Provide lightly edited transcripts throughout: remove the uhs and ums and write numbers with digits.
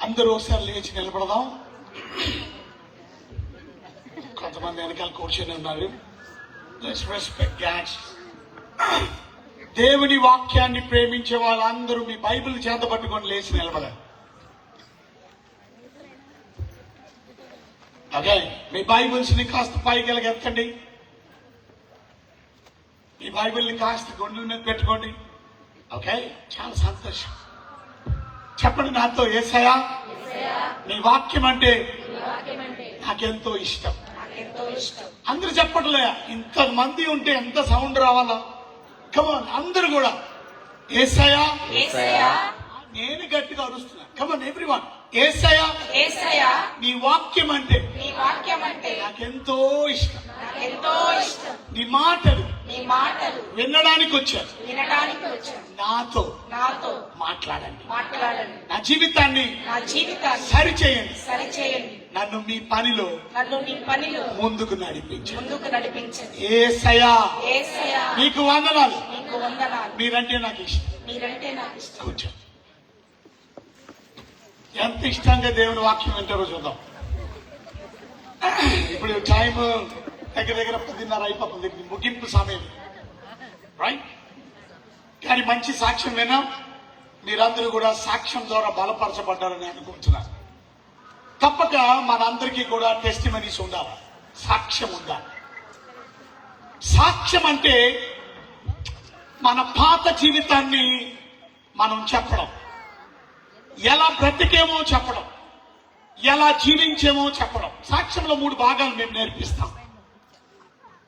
అందరూ ఒకసారి లేచి నిలబడదాం. కొంతమంది వెనకాల కూర్చొని ఉన్నారు. Respect God. దేవుని వాక్యాన్ని ప్రేమించే వాళ్ళందరూ మీ బైబిల్ చేత పట్టుకొని లేచి నిలబడాలి. ఓకే, మీ బైబిల్స్ ని కాస్త పైకి ఎత్తండి. మీ బైబిల్ ని కాస్త గుండెల మీద పెట్టుకోండి. ఓకే, చాలా సంతోషం. చెప్పండి నాతో, యేసయ్యా నీ వాక్యం అంటే నాకెంతో ఇష్టం. అందరూ చెప్పట్లే, ఇంతమంది ఉంటే ఎంత సౌండ్ రావాలా? కమాన్ అందరూ కూడా యేసయ్యా. నేను గట్టిగా అరుస్తున్నా. కమాన్ ఎవ్రీవన్, యేసయ్యా నీ వాక్యం అంటే నాకెంతో ఇష్టం. నీ మాటలు వినడానికి వచ్చాను. నాతో మాట్లాడండి. నా జీవితాన్ని సరిచేయండి. నన్ను మీ పనిలో ముందుకు నడిపించండి. యేసయ్యా నీకు వందనాలు. మీరంటే నాకు ఇష్టం. కూర్చో. ఎంత ఇష్టంగా దేవుని వాక్యం వింటారో చూద్దాం. ఇప్పుడు టైం దగ్గర 10:30 అయిపోతుంది. ముగింపు సమయం, రైట్? కానీ మంచి సాక్ష్యం విన్నాం. మీరందరూ కూడా సాక్ష్యం ద్వారా బలపరచబడ్డారని అనుకుంటున్నారు. తప్పక మనందరికీ కూడా టెస్టిమనీస్ ఉండాలి, సాక్ష్యం ఉండాలి. సాక్ష్యం అంటే మన పాత జీవితాన్ని మనం చెప్పడం, ఎలా బ్రతికేమో చెప్పడం, ఎలా జీవించేమో చెప్పడం. సాక్ష్యంలో 3 భాగాలు మేము నేర్పిస్తాం.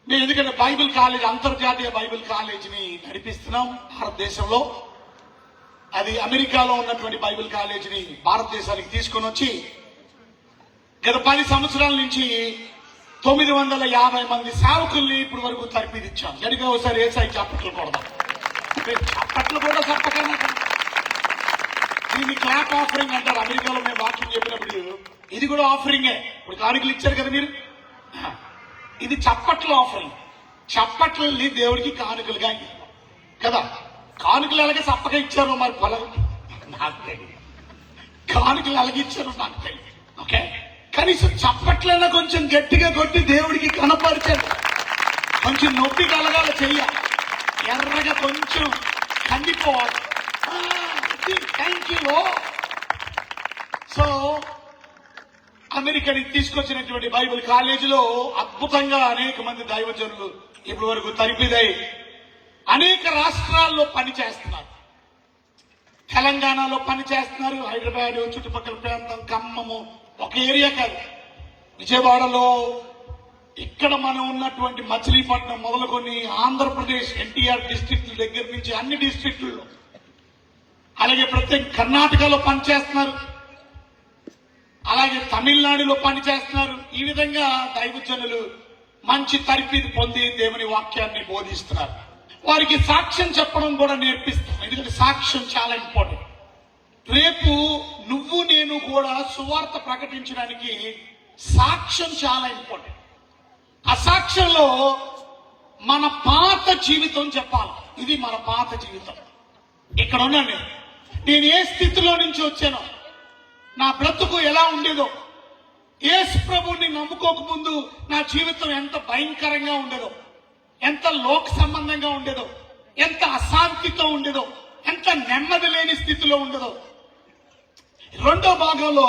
మేము ఎందుకంటే బైబిల్ కాలేజ్, అంతర్జాతీయ బైబిల్ కాలేజీని నడిపిస్తున్నాం భారతదేశంలో. అది అమెరికాలో ఉన్నటువంటి బైబిల్ కాలేజీని భారతదేశానికి తీసుకొని వచ్చి గత 10 సంవత్సరాల నుంచి 950 మంది సేవకుల్ని ఇప్పుడు వరకు తరపిదిచ్చాం. గడిగా ఒకసారి ఏసై చప్పట్లు కొడదాం. చప్పట్లు కూడా చెప్పకనే దీన్ని క్లాప్ ఆఫరింగ్ అంటారు. అమెరికాలో మేము వాక్యం చెప్పినప్పుడు ఇది కూడా ఆఫరింగే. ఇప్పుడు కానుకలు ఇచ్చారు కదా మీరు, ఇది చప్పట్ల ఆఫరింగ్. చప్పట్లని దేవుడికి కానుకలుగా కదా. కానుకలు ఎలాగే చప్పగా ఇచ్చారో మరి పొలం నాకు తెలియదు, కానుకలు ఎలాగిచ్చారో నాకు తెలియదు. ఓకే, కనీసం చప్పట్లైనా కొంచెం గట్టిగా కొట్టి దేవుడికి కనపరిచండి. కొంచెం నొప్పి కలగాల చెయ్య, ఎర్రగా కొంచెం కందిపోవాలి. Thank you. సో అమెరికాని తీసుకొచ్చినటువంటి బైబిల్ కాలేజీలో అద్భుతంగా అనేక మంది దైవజనులు ఇప్పటి వరకు తరిపిదై అనేక రాష్ట్రాల్లో పనిచేస్తున్నారు. తెలంగాణలో పనిచేస్తున్నారు, హైదరాబాద్ చుట్టుపక్కల ప్రాంతం, ఖమ్మము, ఒక ఏరియా కాదు, విజయవాడలో, ఇక్కడ మనం ఉన్నటువంటి మచిలీపట్నం మొదలుకొని ఆంధ్రప్రదేశ్ ఎన్టీఆర్ డిస్ట్రిక్ట్ దగ్గర నుంచి అన్ని డిస్ట్రిక్టుల్లో, అలాగే ప్రత్యేక కర్ణాటకలో పనిచేస్తున్నారు, అలాగే తమిళనాడులో పనిచేస్తున్నారు. ఈ విధంగా దైవజనులు మంచి తరఫీదు పొంది దేవుని వాక్యాన్ని బోధిస్తున్నారు. వారికి సాక్ష్యం చెప్పడం కూడా నేర్పిస్తాం, ఎందుకంటే సాక్ష్యం చాలా ఇంపార్టెంట్. రేపు నువ్వు నేను కూడా సువార్త ప్రకటించడానికి సాక్ష్యం చాలా ఇంపార్టెంట్. ఆ సాక్ష్యంలో మన పాత జీవితం చెప్పాలి. ఇది మన పాత జీవితం. ఇక్కడ ఉన్నాను నేను ఏ స్థితిలో నుంచి వచ్చానో, నా బ్రతుకు ఎలా ఉండేదో, యేసు ప్రభువుని నమ్ముకోక ముందు నా జీవితం ఎంత భయంకరంగా ఉండేదో, ఎంత లోక సంబంధంగా ఉండేదో, ఎంత అశాంతితో ఉండేదో, ఎంత నెమ్మది లేని స్థితిలో ఉండేదో. 2వ భాగంలో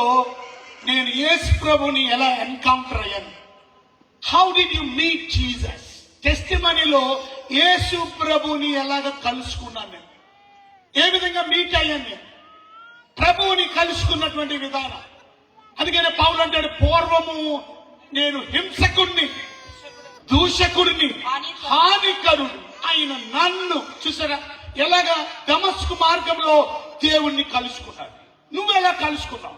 నేను యేసు ప్రభువుని ఎలా ఎన్కౌంటర్ అయ్యాను. How did you meet Jesus? టెస్టిమనీలో యేసు ప్రభువుని ఎలాగ కలుసుకున్నాను నేను, ఏ విధంగా మీట్ అయ్యాను నేను, ప్రభువుని కలుసుకున్నటువంటి విధానం. అందుకనే పౌలు అంటాడు, పూర్వము నేను హింసకుడిని, దూషకుడిని, హానికరుడు ఆయన నన్ను చూసారా ఎలాగా దమస్కు మార్గంలో దేవుణ్ణి కలుసుకున్నాడు. నువ్వెలా కలుసుకున్నావు?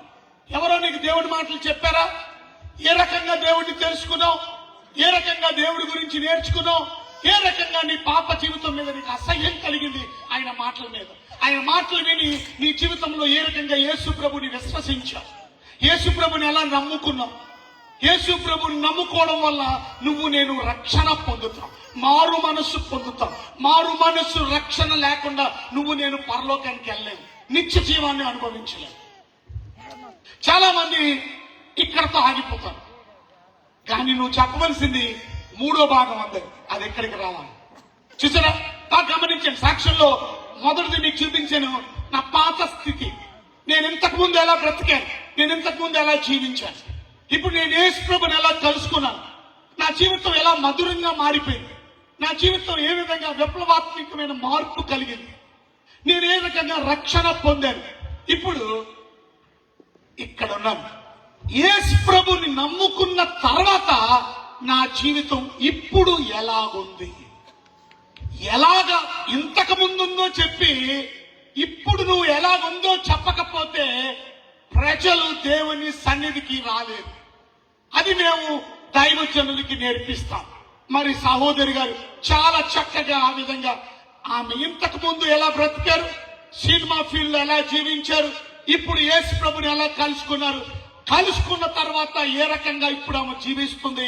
ఎవరో నీకు దేవుడి మాటలు చెప్పారా? ఏ రకంగా దేవుడిని తెలుసుకున్నావు? ఏ రకంగా దేవుడి గురించి నేర్చుకున్నావు? ఏ రకంగా నీ పాప జీవితం మీద నీకు అసహ్యం కలిగింది ఆయన మాటల మీద? ఆయన మాటలు విని నీ జీవితంలో ఏ రకంగా యేసు ప్రభుని విశ్వసించావు? యేసు ప్రభుని ఎలా నమ్ముకున్నావు? యేసు ప్రభుని నమ్ముకోవడం వల్ల నువ్వు నేను రక్షణ పొందుతాం, మారు మనస్సు పొందుతాం. మారు మనస్సు రక్షణ లేకుండా నువ్వు నేను పరలోకానికి వెళ్ళలేము, నిత్య జీవాన్ని అనుభవించలేము. చాలా మంది ఇక్కడతో ఆగిపోతారు. కానీ నువ్వు చెప్పవలసింది మూడో భాగం ఉంది, అది ఎక్కడికి రావాలి. చూసారా, బాగా గమనించండి. సాక్ష్యంలో మొదటిది మీకు చూపించాను నా పాత స్థితి. నేను ఇంతకు ముందు ఎలా బ్రతికాను, నేను ఇంతకు ముందు ఎలా జీవించాను, ఇప్పుడు నేను యేసు ప్రభుని ఎలా కలుసుకున్నాను, నా జీవితం ఎలా మధురంగా మారిపోయింది, నా జీవితం ఏ విధంగా విప్లవాత్మకమైన మార్పు కలిగింది, నేను ఏ రకంగా రక్షణ పొందాను. ఇప్పుడు ఇక్కడ ఉన్నాను. యేసు ప్రభుని నమ్ముకున్న తర్వాత నా జీవితం ఇప్పుడు ఎలాగుంది, ఎలాగా ఇంతకు ముందుందో చెప్పి ఇప్పుడు నువ్వు ఎలాగుందో చెప్పకపోతే ప్రజలు దేవుని సన్నిధికి రాలేదు. అది మేము దైవజనులకి నేర్పిస్తాం. మరి సహోదరి గారు చాలా చక్కగా ఆ విధంగా ఆమె ఇంతకు ముందు ఎలా బ్రతికారు, సినిమా ఫీల్డ్ ఎలా జీవించారు, ఇప్పుడు యేసు ప్రభుని ఎలా కలుసుకున్న తర్వాత ఏ రకంగా ఇప్పుడు ఆమె జీవిస్తుంది,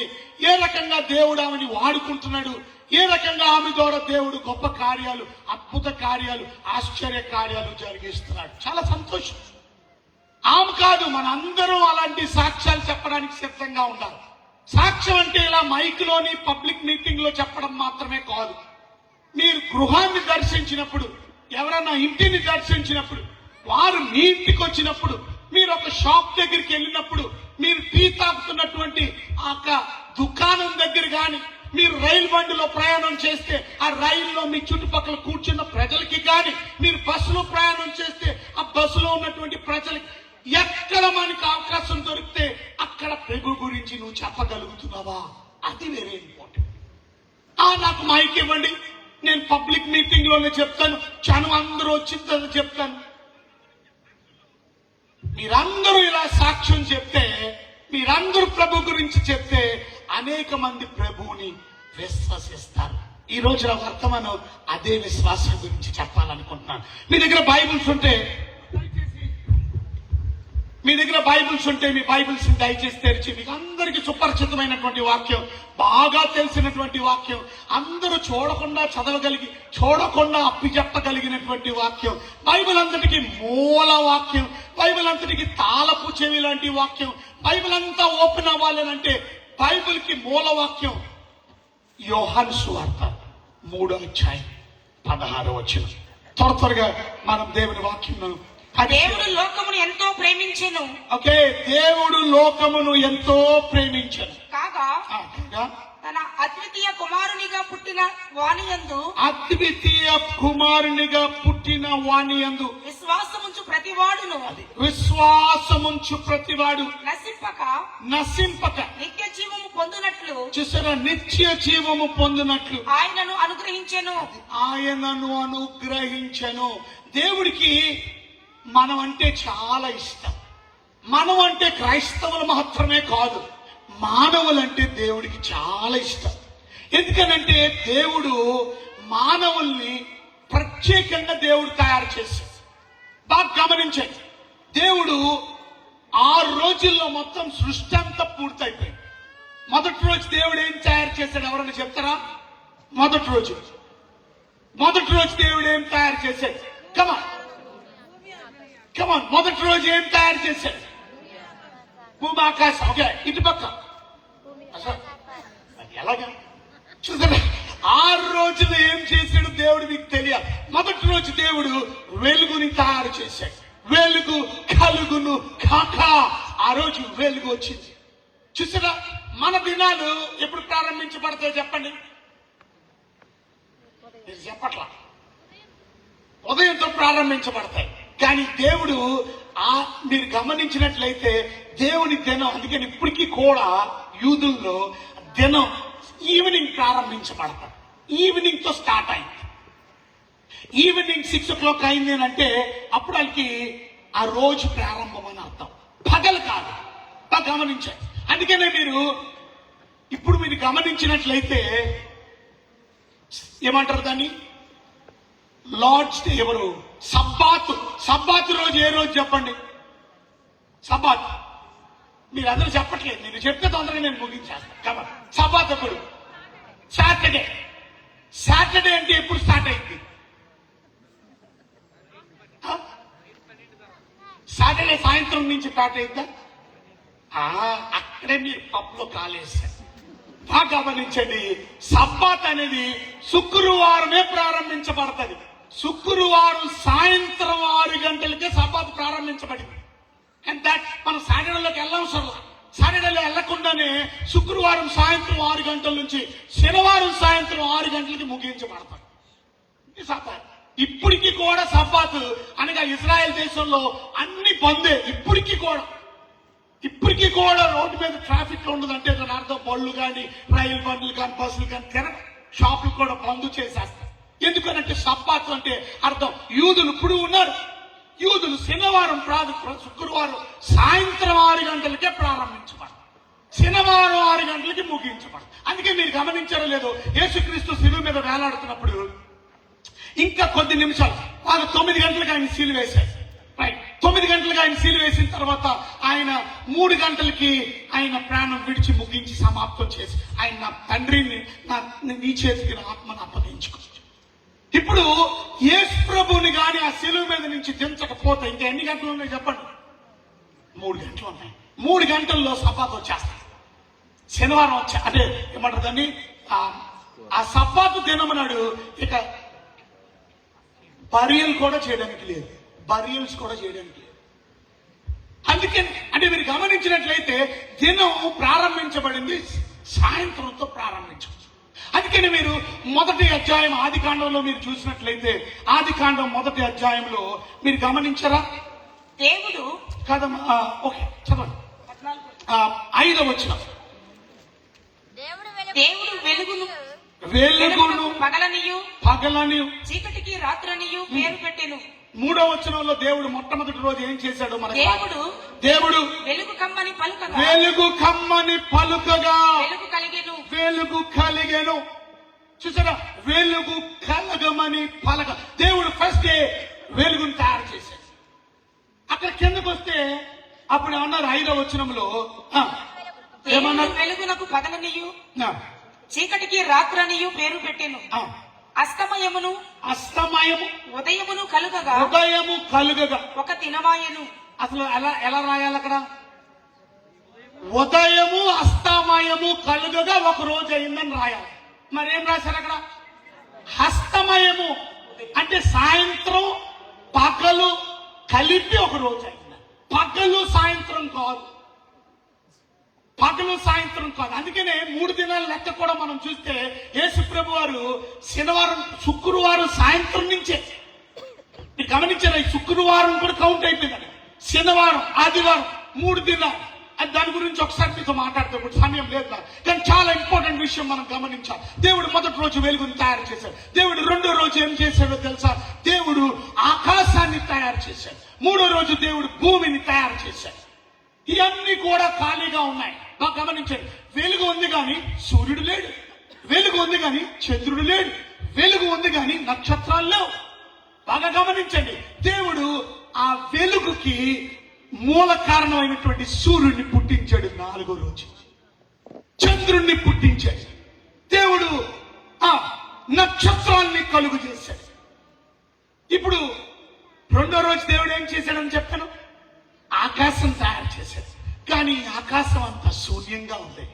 ఏ రకంగా దేవుడు ఆమెని వాడుకుంటున్నాడు, ఏ రకంగా ఆమె ద్వారా దేవుడు గొప్ప కార్యాలు, అద్భుత కార్యాలు, ఆశ్చర్య కార్యాలు జరిగిస్తున్నాడు. చాలా సంతోషం. ఆమె కాదు, మనందరం అలాంటి సాక్ష్యాలు చెప్పడానికి సిద్ధంగా ఉండాలి. సాక్ష్యం అంటే ఇలా మైక్ లోని పబ్లిక్ మీటింగ్ లో చెప్పడం మాత్రమే కాదు. మీరు గృహాన్ని దర్శించినప్పుడు, ఎవరన్నా ఇంటిని దర్శించినప్పుడు, వారు మీ ఇంటికి వచ్చినప్పుడు, మీరు ఒక షాప్ దగ్గరికి వెళ్ళినప్పుడు, మీరు టీ తాగుతున్నటువంటి ఆ దుకాణం దగ్గర గాని, మీరు రైలు బండిలో ప్రయాణం చేస్తే ఆ రైల్లో మీ చుట్టుపక్కల కూర్చున్న ప్రజలకి కానీ, మీరు బస్సులో ప్రయాణం చేస్తే ఆ బస్సులో ఉన్నటువంటి ప్రజలకి, ఎక్కడ మనకి అవకాశం దొరికితే అక్కడ ప్రభు గురించి నువ్వు చెప్పగలుగుతున్నావా, అది వెరీ ఇంపార్టెంట్. నాకు మైక్ ఇవ్వండి, నేను పబ్లిక్ మీటింగ్ లోనే చెప్తాను, జనం అందరూ వచ్చిందని చెప్తాను. మీరందరూ ఇలా సాక్ష్యం చెప్తే, మీరందరూ ప్రభు గురించి చెప్తే అనేక మంది ప్రభువుని విశ్వసిస్తారు. ఈ రోజు నా వర్తమానం అదే విశ్వాసం గురించి చెప్పాలనుకుంటున్నాను. మీ దగ్గర బైబిల్స్ ఉంటే మీ బైబిల్స్ దయచేసి తెరిచి, మీకు అందరికీ సుపరిచితమైనటువంటి వాక్యం, బాగా తెలిసినటువంటి వాక్యం, అందరూ చూడకుండా చదవగలిగి, చూడకుండా అప్పిచెప్పగలిగినటువంటి వాక్యం, బైబిల్ అంతటికి మూల వాక్యం, బైబిల్ అంతటికి తాళపు చెవి లాంటి వాక్యం. బైబిల్ అంతా ఓపెన్ అవ్వాలనంటే బైబిల్ కి మూల వాక్యం యోహాను సువార్త 3:16. త్వరగా మనం దేవుని వాక్యం. దేవుడు లోకమును ఎంతో ప్రేమించెను. ఓకే, దేవుడు లోకమును ఎంతో ప్రేమించెను కాగా తన అద్వితీయ కుమారునిగా పుట్టిన వానియందు విశ్వాసముంచు ప్రతివాడు నశింపక నిత్య జీవము పొందునట్లు, చూసారా, నిత్య జీవము పొందునట్లు ఆయనను అనుగ్రహించెను. దేవుడికి మనం అంటే చాలా ఇష్టం. మనం అంటే క్రైస్తవులు మాత్రమే కాదు, మానవులంటే దేవుడికి చాలా ఇష్టం. ఎందుకనంటే దేవుడు మానవుల్ని ప్రత్యేకంగా దేవుడు తయారు చేశాడు. బాగా గమనించండి, దేవుడు 6 రోజుల్లో మొత్తం సృష్టి అంతా పూర్తయిపోయింది. మొదటి రోజు దేవుడు ఏం తయారు చేశాడు, ఎవరైనా చెప్తారా? మొదటి రోజు దేవుడు ఏం తయారు చేశాడు? కమాన్, మొదటి రోజు ఏం తయారు చేశాడు? భూమి ఆకాశం. ఓకే, ఇటు పక్క ఎలాగా చూసారా? 6 రోజులు ఏం చేశాడు దేవుడు మీకు తెలియాలి. మొదటి రోజు దేవుడు వెలుగుని తయారు చేశాడు. వెలుగు కలుగును కాక, ఆ రోజు వెలుగు వచ్చింది. చూసారా, మన దినాలు ఎప్పుడు ప్రారంభించబడతాయో చెప్పండి. మీరు చెప్పట్లా, ఉదయంతో ప్రారంభించబడతాయి. కానీ దేవుడు మీరు గమనించినట్లయితే దేవుని దినం, అందుకని ఇప్పటికీ కూడా యూదుల్లో దినం ఈవినింగ్ ప్రారంభించబడతారు. ఈవినింగ్ తో స్టార్ట్ అయింది. ఈవినింగ్ 6 o'clock అయింది అని అంటే అప్పుడు వాళ్ళకి ఆ రోజు ప్రారంభం అని అర్థం, పగలు కాదు. గమనించండి. అందుకనే ఇప్పుడు మీరు గమనించినట్లయితే ఏమంటారు దాన్ని? Lord's day. ఎవరు? సబ్బాతు రోజు ఏ రోజు చెప్పండి? సబ్బాత్. మీరు అందరూ చెప్పట్లేదు, నేను చెప్తే తొందరగా నేను ముగించాను. సబ్బాత్ ఎప్పుడు? సాటర్డే అంటే ఎప్పుడు స్టార్ట్ అయింది? సాటర్డే సాయంత్రం సాయంత్రం నుంచి స్టార్ట్ అయిద్దా? అక్కడే మీరు పప్పులో కాలేస్తారు. బాగా గమనించండి, సబ్బాత్ అనేది శుక్రవారమే ప్రారంభించబడుతుంది. శుక్రవారం సాయంత్రం 6 గంటలకే సబ్బాత్ ప్రారంభించబడింది. అండ్ దట్ మనం సాటర్డేలోకి వెళ్ళవసరం. సాటర్డేలో వెళ్లకుండానే శుక్రవారం సాయంత్రం 6 గంటల నుంచి శనివారం సాయంత్రం 6 గంటలకి ముగించబడతారు. ఈ సబ్బాత్ ఇప్పటికీ కూడా సబ్బాత్ అనగా ఇజ్రాయెల్ దేశంలో అన్ని బందే. ఇప్పటికీ కూడా రోడ్డు మీద ట్రాఫిక్ ఉండదు. అంటే దాని అర్థం బళ్ళు కానీ, రైలు బండ్లు కానీ, బస్సులు కానీ తిరగ, షాపులు కూడా బంద్ చేసేస్తారు. ఎందుకనంటే సబ్బాత్ అంటే అర్థం యూదులు ఇప్పుడు ఉన్నారు. యూదులు శనివారం శుక్రవారం సాయంత్రం 6 గంటలకే ప్రారంభించబడతారు. శనివారం 6 గంటలకి ముగించబడతారు. అందుకే మీరు గమనించారో లేదో, యేసుక్రీస్తు శిలువ మీద వేలాడుతున్నప్పుడు ఇంకా కొద్ది నిమిషాలు, బాగా 9 గంటలకు ఆయన సీలు వేశారు. రైట్, 9 గంటలకు ఆయన సీలు వేసిన తర్వాత ఆయన 3 గంటలకి ఆయన ప్రాణం విడిచి ముగించి సమాప్తం చేసి ఆయన నా తండ్రిని నీ చేతికి నా ఆత్మను అప్పగించుకోవచ్చు. ఇప్పుడు యేసు ప్రభుని గాని ఆ శిలువ మీద నుంచి దించకపోతే ఇంకా ఎన్ని గంటలు ఉన్నాయి చెప్పండి? 3 గంటలు ఉన్నాయి. 3 గంటల్లో సబ్బాత్ వచ్చేస్తాయి. శనివారం అంటే ఏమంటారు దాన్ని, ఆ సబ్బాతు దినము నాడు ఇక బరియల్ కూడా చేయడానికి లేదు, బరియల్స్ కూడా చేయడానికి లేదు. అందుకని అంటే మీరు గమనించినట్లయితే దినం ప్రారంభించబడింది సాయంత్రంతో ప్రారంభించవచ్చు. అందుకని మీరు మొదటి అధ్యాయం ఆదికాండంలో మీరు చూసినట్లయితే ఆదికాండం మొదటి అధ్యాయంలో మీరు గమనించారా? దేవుడు కదమ్మా, ఓకే చదవండి. 5వ వచనం, దేవుడు వెలుగును పగలనియు చీకటికి రాత్రనియు పేరు పెట్టెను. 3వ వచనంలో దేవుడు మొట్టమొదటి రోజు ఏం చేశాడు? మన దేవుడు వెలుగు కమ్మని పలుకగా వెలుగు కలిగెను. చూసారా? వెలుగు కలగమని పలక. దేవుడు ఫస్ట్ డే వెలుగును తయారు చేశాడు. అక్కడ కిందకు వస్తే అప్పుడు ఏమన్నారు? 5వ వచనంలో ఏమన్నారు? వెలుగునకు పగలనియు చీకటికి రాత్రనియు పేరు పెట్టెను. అస్తమయము ఉదయము కలుగగా ఒక దినమాయను. అసలు ఎలా రాయాలి అక్కడ? ఉదయము అస్తమయము కలుగగా ఒక రోజు అయిందని రాయాలి. మరేం రాశారు అక్కడ? హస్తమయము అంటే సాయంత్రం పగలు కలిపి ఒక రోజు అయింది. పగలు సాయంత్రం కాదు. అందుకనే 3 దినాల లెక్క కూడా మనం చూస్తే యేసు ప్రభు వారు శుక్రవారం సాయంత్రం నుంచే మీరు గమనించారా? ఈ శుక్రవారం కూడా కౌంట్ అయిపోయింది. శనివారం, ఆదివారం 3 దినాలు. దాని గురించి ఒకసారి మీతో మాట్లాడితే ఇప్పుడు సమయం లేదు, కానీ చాలా ఇంపార్టెంట్ విషయం మనం గమనించాలి. దేవుడు మొదటి రోజు వెలుగుని తయారు చేశాడు. దేవుడు 2వ రోజు ఏం చేశాడో తెలుసా? దేవుడు ఆకాశాన్ని తయారు చేశాడు. 3వ రోజు దేవుడు భూమిని తయారు చేశాడు. ఇవన్నీ కూడా ఖాళీగా ఉన్నాయి. బాగా గమనించండి. వెలుగు ఉంది కానీ సూర్యుడు లేడు, వెలుగు ఉంది కానీ చంద్రుడు లేడు, వెలుగు ఉంది కానీ నక్షత్రాలు లేవు. బాగా గమనించండి. దేవుడు ఆ వెలుగుకి మూల కారణమైనటువంటి సూర్యుడిని పుట్టించాడు 4వ రోజు. చంద్రుణ్ణి పుట్టించాడు. దేవుడు ఆ నక్షత్రాల్ని కలుగు చేశాడు. ఇప్పుడు 2వ రోజు దేవుడు ఏం చేశాడని చెప్పాను? ఆకాశం తయారు చేశాడు. కానీ ఆకాశం అంతా శూన్యంగా ఉంది.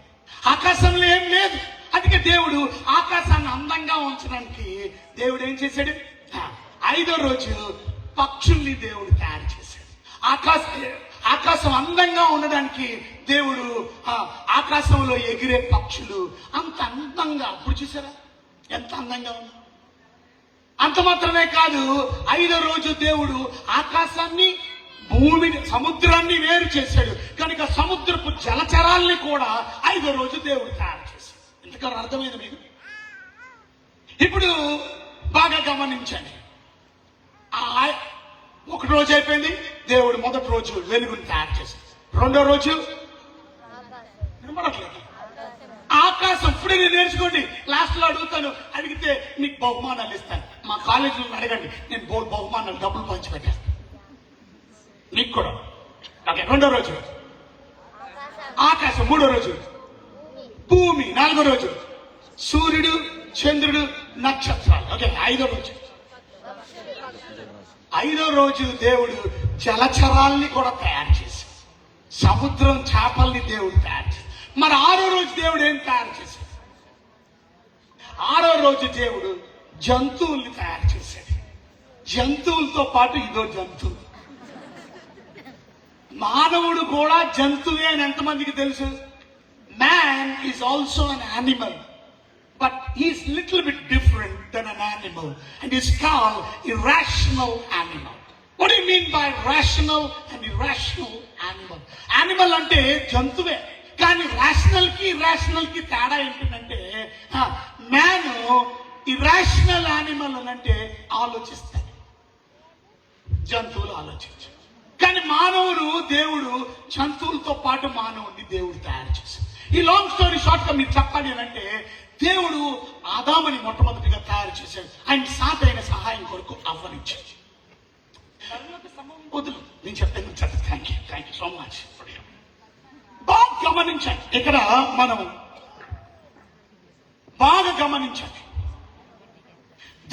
ఆకాశంలో ఏం లేదు. అందుకే దేవుడు ఆకాశాన్ని అందంగా ఉంచడానికి దేవుడు ఏం చేశాడు? 5వ రోజు పక్షుల్ని దేవుడు తయారు చేశాడు. ఆకాశం అందంగా ఉండడానికి దేవుడు ఆకాశంలో ఎగిరే పక్షులు అంత అందంగా, అప్పుడు చూసారా ఎంత అందంగా ఉంది. అంత మాత్రమే కాదు, 5వ రోజు దేవుడు ఆకాశాన్ని, భూమిని, సముద్రాన్ని వేరు చేశాడు. కనుక సముద్రపు జలచరాల్ని కూడా 5వ రోజు దేవుడు తయారు చేశాడు. ఎందుకని అర్థమైంది మీకు? ఇప్పుడు బాగా గమనించండి. 1 రోజు అయిపోయింది. దేవుడు మొదటి రోజు వెలుగుని తయారు చేశాడు. 2వ రోజు వినపడట్లేదు. ఆకాశం. ఇప్పుడు నేను నేర్చుకోండి. లాస్ట్ లో అడుగుతాను, అడిగితే మీకు బహుమానాలు ఇస్తాను. మా కాలేజీలో అడగండి, నేను బహుమానాలు డబ్బులు పంచిపెట్టేస్తాను మీకు కూడా. ఓకే. 2వ రోజు ఆకాశం. 3వ రోజు భూమి. 4వ రోజు సూర్యుడు, చంద్రుడు, నక్షత్రాలు. ఓకే. 5వ రోజు 5వ రోజు దేవుడు జలచరాల్ని కూడా తయారు చేశాడు. సముద్రం చేపల్ని దేవుడు తయారు చేశాడు. మరి 6వ రోజు దేవుడు ఏం తయారు చేశాడు? 6వ రోజు దేవుడు జంతువుల్ని తయారు చేశాడు. జంతువులతో పాటు ఇదో జంతువు. మానవుడు కూడా జంతువే అని ఎంతమందికి తెలుసు? Man is also an animal, but he's little bit different than an animal, and is called irrational animal. What do you mean by rational and irrational animal? Animal అంటే జంతువే, కానీ రాషనల్ కి ఇర్రాషనల్ కి తేడా ఏంటంటే మ్యాన్ ఇర్రాషనల్ యానిమల్ అని అంటే ఆలోచిస్తాడు, జంతువులు ఆలోచించు. కానీ మానవుడు, దేవుడు జంతువులతో పాటు మానవుడిని దేవుడు తయారు చేశాడు. ఈ లాంగ్ స్టోరీ షార్ట్ గా మీరు చెప్పాలి అంటే దేవుడు ఆదాముని మొట్టమొదటిగా తయారు చేశాడు. ఆయన సాధైన సహాయం కొరకు ఆహ్వానించాడు. వదులు, నేను చెప్పాను. Thank you so much. బాగా గమనించండి, ఇక్కడ మనం బాగా గమనించండి.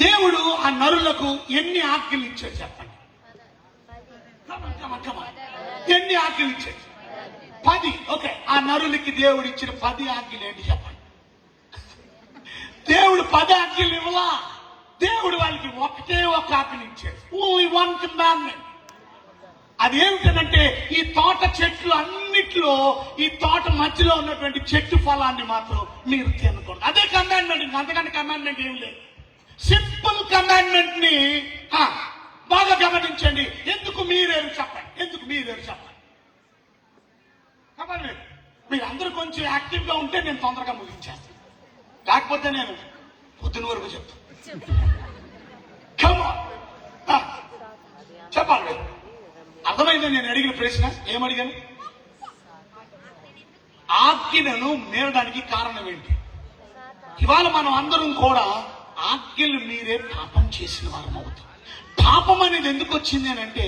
దేవుడు ఆ నరులకు ఎన్ని ఆజ్ఞలు ఇచ్చాడు చెప్పండి. ఎన్ని ఆజ్ఞలు ఇచ్చాడు? 10. ఓకే, ఆ నరులకి దేవుడు ఇచ్చిన 10 ఆజ్ఞలు ఏంటి చెప్పండి. దేవుడు 10 ఆజ్ఞలు ఇవ్వలా. దేవుడు వాళ్ళకి ఒకటే ఒక ఆజ్ఞ ఇచ్చాడు. Only 1 commandment. అదేమిటంటే ఈ తోట చెట్లు అన్నిట్లో ఈ తోట మధ్యలో ఉన్నటువంటి చెట్టు ఫలాన్ని మాత్రం మీరు తినకూడదు. అదే కమాండ్మెంట్. ఇంకా అంతకంటే కమాండ్మెంట్ ఏం లేదు. సింపుల్ కమాండ్మెంట్ ని బాగా గమనించండి. ఎందుకు మీరేరు చెప్పండి. చెప్పండి. మీరు అందరూ కొంచెం యాక్టివ్ గా ఉంటే నేను తొందరగా ముగించేస్తాను, లేకపోతే నేను పొద్దున వరకు చెప్తాను. చెప్పండి. అర్థమైందా నేను అడిగిన ప్రశ్న? ఏమడిగాను? ఆజ్ఞలను మీరడానికి కారణం ఏంటి? ఇవాళ మనం అందరం కూడా ఆజ్ఞలు మీరే పాపం చేసిన వారం అవుతాం. పాపం అనేది ఎందుకు వచ్చింది అని అంటే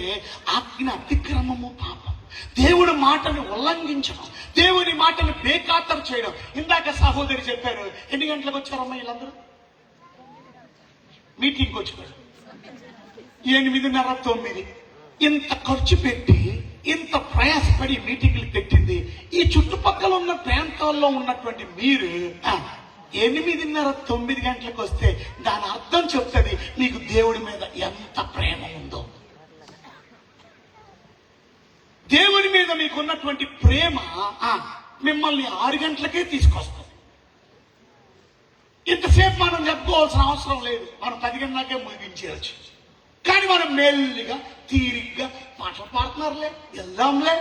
ఆజ్ఞ అతిక్రమము పాపం. దేవుడి మాటను ఉల్లంఘించడం, దేవుని మాటను బేఖాతరు చేయడం. ఇందాక సహోదరి చెప్పారు, ఎన్ని గంటలకు వచ్చారమ్మా వీళ్ళందరూ? మీటింగ్కి వచ్చారు 8:30, 9. ఇంత ఖర్చు పెట్టి ఇంత ప్రయాసపడి మీటింగ్లు పెట్టింది ఈ చుట్టుపక్కల ఉన్న ప్రాంతాల్లో ఉన్నటువంటి మీరు 8:30, 9 గంటలకు వస్తే దాని అర్థం చెప్తుంది మీకు దేవుడి మీద ఎంత ప్రేమ ఉందో. దేవుని మీద మీకున్నటువంటి ప్రేమ మిమ్మల్ని 6 గంటలకే తీసుకొస్తుంది. ఇంతసేపు మనం చెప్పుకోవాల్సిన అవసరం లేదు. మనం 10 గంటలకే ముగించేయచ్చు. కానీ మనం మెల్లిగా తీరిగ్గా పాటలు పాడుతున్నారులే, వెళ్దాంలే.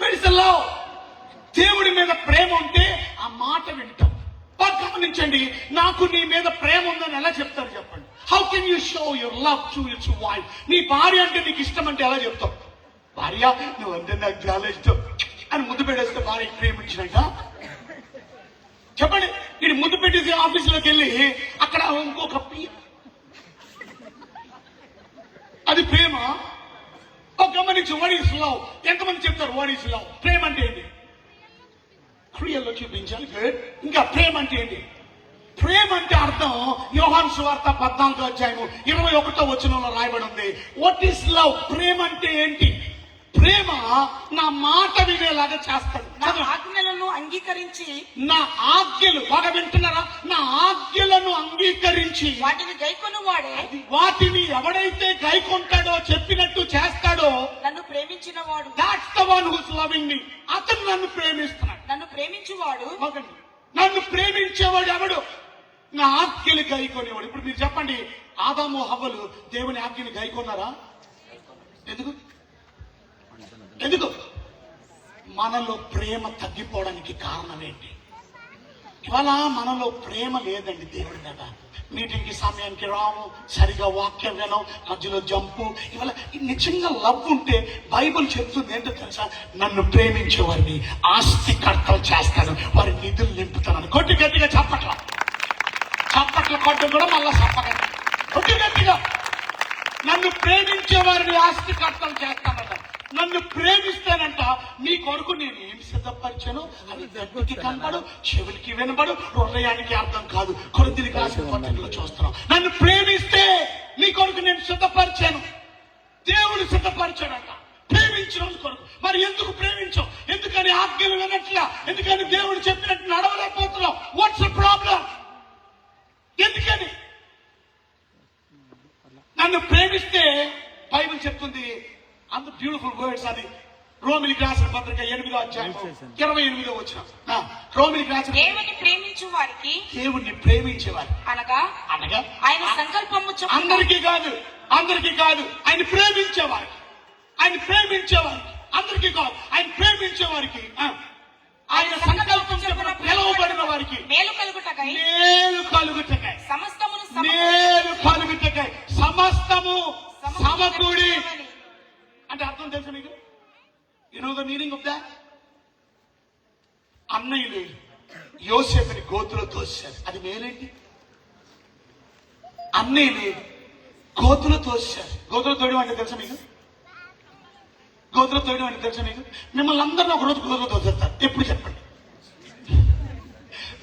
పెడిసెల్లావు. దేవుడి మీద ప్రేమ ఉంటే ఆ మాట వింటాం. గమనించండి, నాకు నీ మీద ప్రేమ ఉందని ఎలా చెప్తారు చెప్పండి. How can you show your love to your wife? నీ భార్య అంటే నీకు ఇష్టం అంటే ఎలా చెప్తావు? భార్య నువ్వంటే నాకు చాలా ఇష్టం అని ముద్దు పెట్టేస్తే భార్య ప్రేమించినట్ట చెప్పండి. ఇది ముద్దు పెట్టేసి ఆఫీసులోకి వెళ్ళి అక్కడ ఇంకొక అది ప్రేమ? గమనించు. What is love? ఎంతమంది చెప్తారు వాట్ ఈస్ లవ్? ప్రేమ అంటే ఏంటి? క్రియల్లో చూపించాలి. గుడ్. ఇంకా ప్రేమ అంటే ఏంటి? ప్రేమ అంటే అర్థం యోహాను సువార్త 14వ అధ్యాయం 21వ వచనంలో రాయబడి ఉంది. What is love? ప్రేమ అంటే ఏంటి? ప్రేమ నా మాట వినేలాగా చేస్తాడు. నా ఆజ్ఞలను అంగీకరించి, నా ఆజ్ఞలు బాగా వింటున్నారా? నా ఆజ్ఞలను అంగీకరించి వాటిని గైకొను వాడే, వాటిని ఎవడైతే గైకొంటాడో, చెప్పినట్టు చేస్తాడో నన్ను ప్రేమించిన వాడు. That's the one who's loving me. అతను నన్ను ప్రేమిస్తున్నాడు. నన్ను ప్రేమించువాడు, నన్ను ప్రేమించేవాడు ఎవడు? నా ఆజ్ఞలు గైకొనేవాడు. ఇప్పుడు మీరు చెప్పండి, ఆదాము హవ్వలు దేవుని ఆజ్ఞలు గైకొన్నారా? ఎందుకు? మనలో ప్రేమ తగ్గిపోవడానికి కారణం ఏంటి? ఇవాళ మనలో ప్రేమ లేదండి దేవుడి మీద. మీటింగ్కి సమయానికి రాము, సరిగా వాక్యం వినం, మధ్యలో జంపు. ఇవాళ నిజంగా లవ్ ఉంటే బైబుల్ చెప్తుంది ఏంటో తెలుసా? నన్ను ప్రేమించే వారిని ఆస్తి కర్తలు చేస్తాను, వారి నిధులు నింపుతాను. కొట్టి గట్టిగా చప్పట్ల కొట్టడం కూడా మళ్ళా చెప్పగలను. కొట్టి గట్టిగా. నన్ను ప్రేమించే వారిని ఆస్తి కర్తలు చేస్తానట. నన్ను ప్రేమిస్తానంట మీ కొరకు నేను ఏమి సిద్ధపరిచాను అది దగ్గరికి కనబడు, చెవులకి వినబడు, హృదయానికి అర్థం కాదు. కొరింథీయులకు రాసిన పత్రికలో చూస్తున్నాం. నన్ను ప్రేమిస్తే మీ కొరకు నేను సిద్ధపరిచాను. దేవుడు సిద్ధపరిచాడంట ప్రేమించిన కొరకు. మరి ఎందుకు ప్రేమించావు? ఎందుకని ఆజ్ఞలు వినట్లా? ఎందుకని దేవుడు చెప్పినట్టు నడవలేకపోతున్నావు? What's the problem? ఎందుకని? నన్ను ప్రేమిస్తే బైబిల్ చెప్తుంది, అంత బ్యూటిఫుల్ వర్డ్స్. అది రోమిలికి రాసిన పత్రిక 8వ అధ్యాయం 28వ వచనం. రోమిలికి రాసిన దేవుని ప్రేమించు వారికి, దేవుణ్ణి ప్రేమించేవారు అనగా అనగా ఆయన సంకల్పము చొప్పున అందరికీ కాదు, ఆయన ప్రేమించేవారికి, అందరికీ కాదు, ఆయన ప్రేమించేవారికి, ఆయన సంకల్పం చొప్పున పిలువబడిన వారికి మేలు కలుగుటకై సమస్తము సమకూడి. అంటే అర్థం తెలుసు మీకు? You know the meaning of that? అన్నయ్యలు యోసేపుని గోతులో తోశారు, అది మేలేంటి? అన్నయ్యలు గోతులో తోశారు. గోతులో తోయడం అంటే తెలుసా మీకు? మిమ్మల్ని అందరినీ ఒకరోజు గోతులో తోసేస్తారు. ఎప్పుడు చెప్పండి?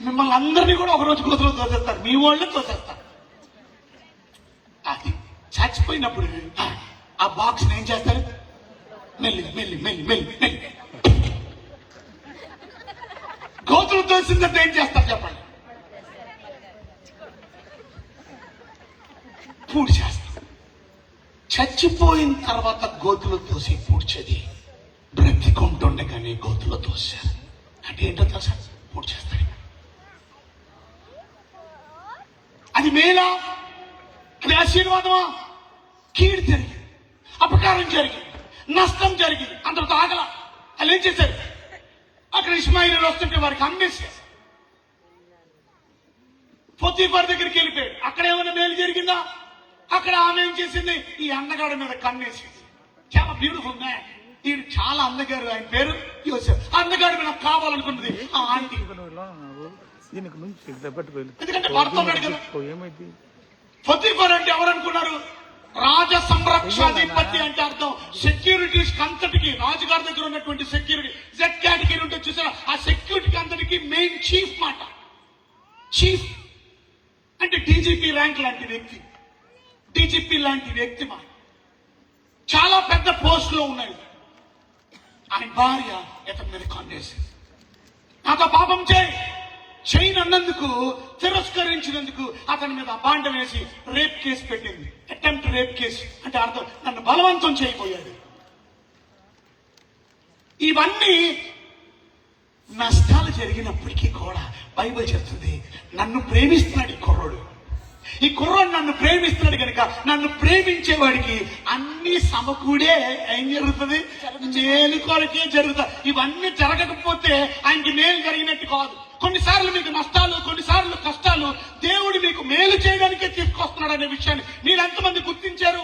మిమ్మల్ని అందరినీ కూడా ఒకరోజు గోతులో తోసేస్తారు, మీ వాళ్ళే తోసేస్తారు. అది చచ్చిపోయినప్పుడు ఆ బాక్స్ ఏం చేస్తారు? మెల్లి గోతులు తోసిందంటే ఏం చేస్తారు చెప్పండి? పూడి చేస్తారు. చచ్చిపోయిన తర్వాత గోతులు తోసి పూడ్చేది, బ్రతికుంటుండగానే గోతులో తోసారు. అంటే ఏంటో తెలుసా? పూడి చేస్తారు. అది మేలా? అది ఆశీర్వాదమా? కీడు జరిగింది, అపకారం జరిగింది, నష్టం జరిగింది, అందరితో ఆగల. వాళ్ళు ఏం చేశారు? అక్కడ ఇష్మాయిలు వస్తుంటే వారికి అమ్మేశారు. పొతీఫర్ దగ్గరికి వెళ్ళిపోయాడు. అక్కడ ఏమైనా మేలు జరిగిందా? అక్కడ ఆమె ఏం చేసింది? ఈ అందగాడి మీద కన్నేసింది. చాలా బ్యూటిఫుల్ మ్యాన్, ఈయన చాలా అందగారు, ఆయన పేరు యోసేపు. అందగాడి మీద కావాలనుకున్నది ఆ ఆంటీ. ఎందుకంటే భర్త ఉన్నాడు కదా. పొతీఫర్ అంటే ఎవరనుకున్నారు? రాజ సంరక్షాధిపతి అంటే అర్థం సెక్యూరిటీస్ అంతటికి, రాజుగారి దగ్గర ఉన్నటువంటి సెక్యూరిటీ జెడ్ కేటగిరీ ఉంటే చూసారా, ఆ సెక్యూరిటీకి అంతటికి మెయిన్ చీఫ్ మాట. చీఫ్ అంటే డీజీపీ ర్యాంక్ లాంటి వ్యక్తి, మా చాలా పెద్ద పోస్ట్ లో ఉన్నాడు. ఆయన భార్య ఇతని మీద కన్నేసింది. నాతో పాపం చేయను అన్నందుకు, తిరస్కరించినందుకు అతని మీద అబాండం వేసి రేప్ కేసు పెట్టింది. అటెంప్ట్ రేప్ కేసు అంటే అర్థం నన్ను బలవంతం చేయబోయాడు. ఇవన్నీ నష్టాలు జరిగినప్పటికీ కూడా బైబిల్ చెప్తుంది, నన్ను ప్రేమిస్తున్నాడు ఈ కుర్రోడు నన్ను ప్రేమిస్తున్నాడు కనుక నన్ను ప్రేమించేవాడికి అన్ని సమకూడే ఏం జరుగుతుంది? మేలు కొరకే జరుగుతుంది. ఇవన్నీ జరగకపోతే ఆయనకి మేలు జరిగినట్టు కాదు. కొన్నిసార్లు మీకు నష్టాలు, కొన్నిసార్లు కష్టాలు దేవుడు మీకు మేలు చేయడానికే తీసుకొస్తున్నాడు అనే విషయాన్ని మీరు ఎంతమంది గుర్తించారు?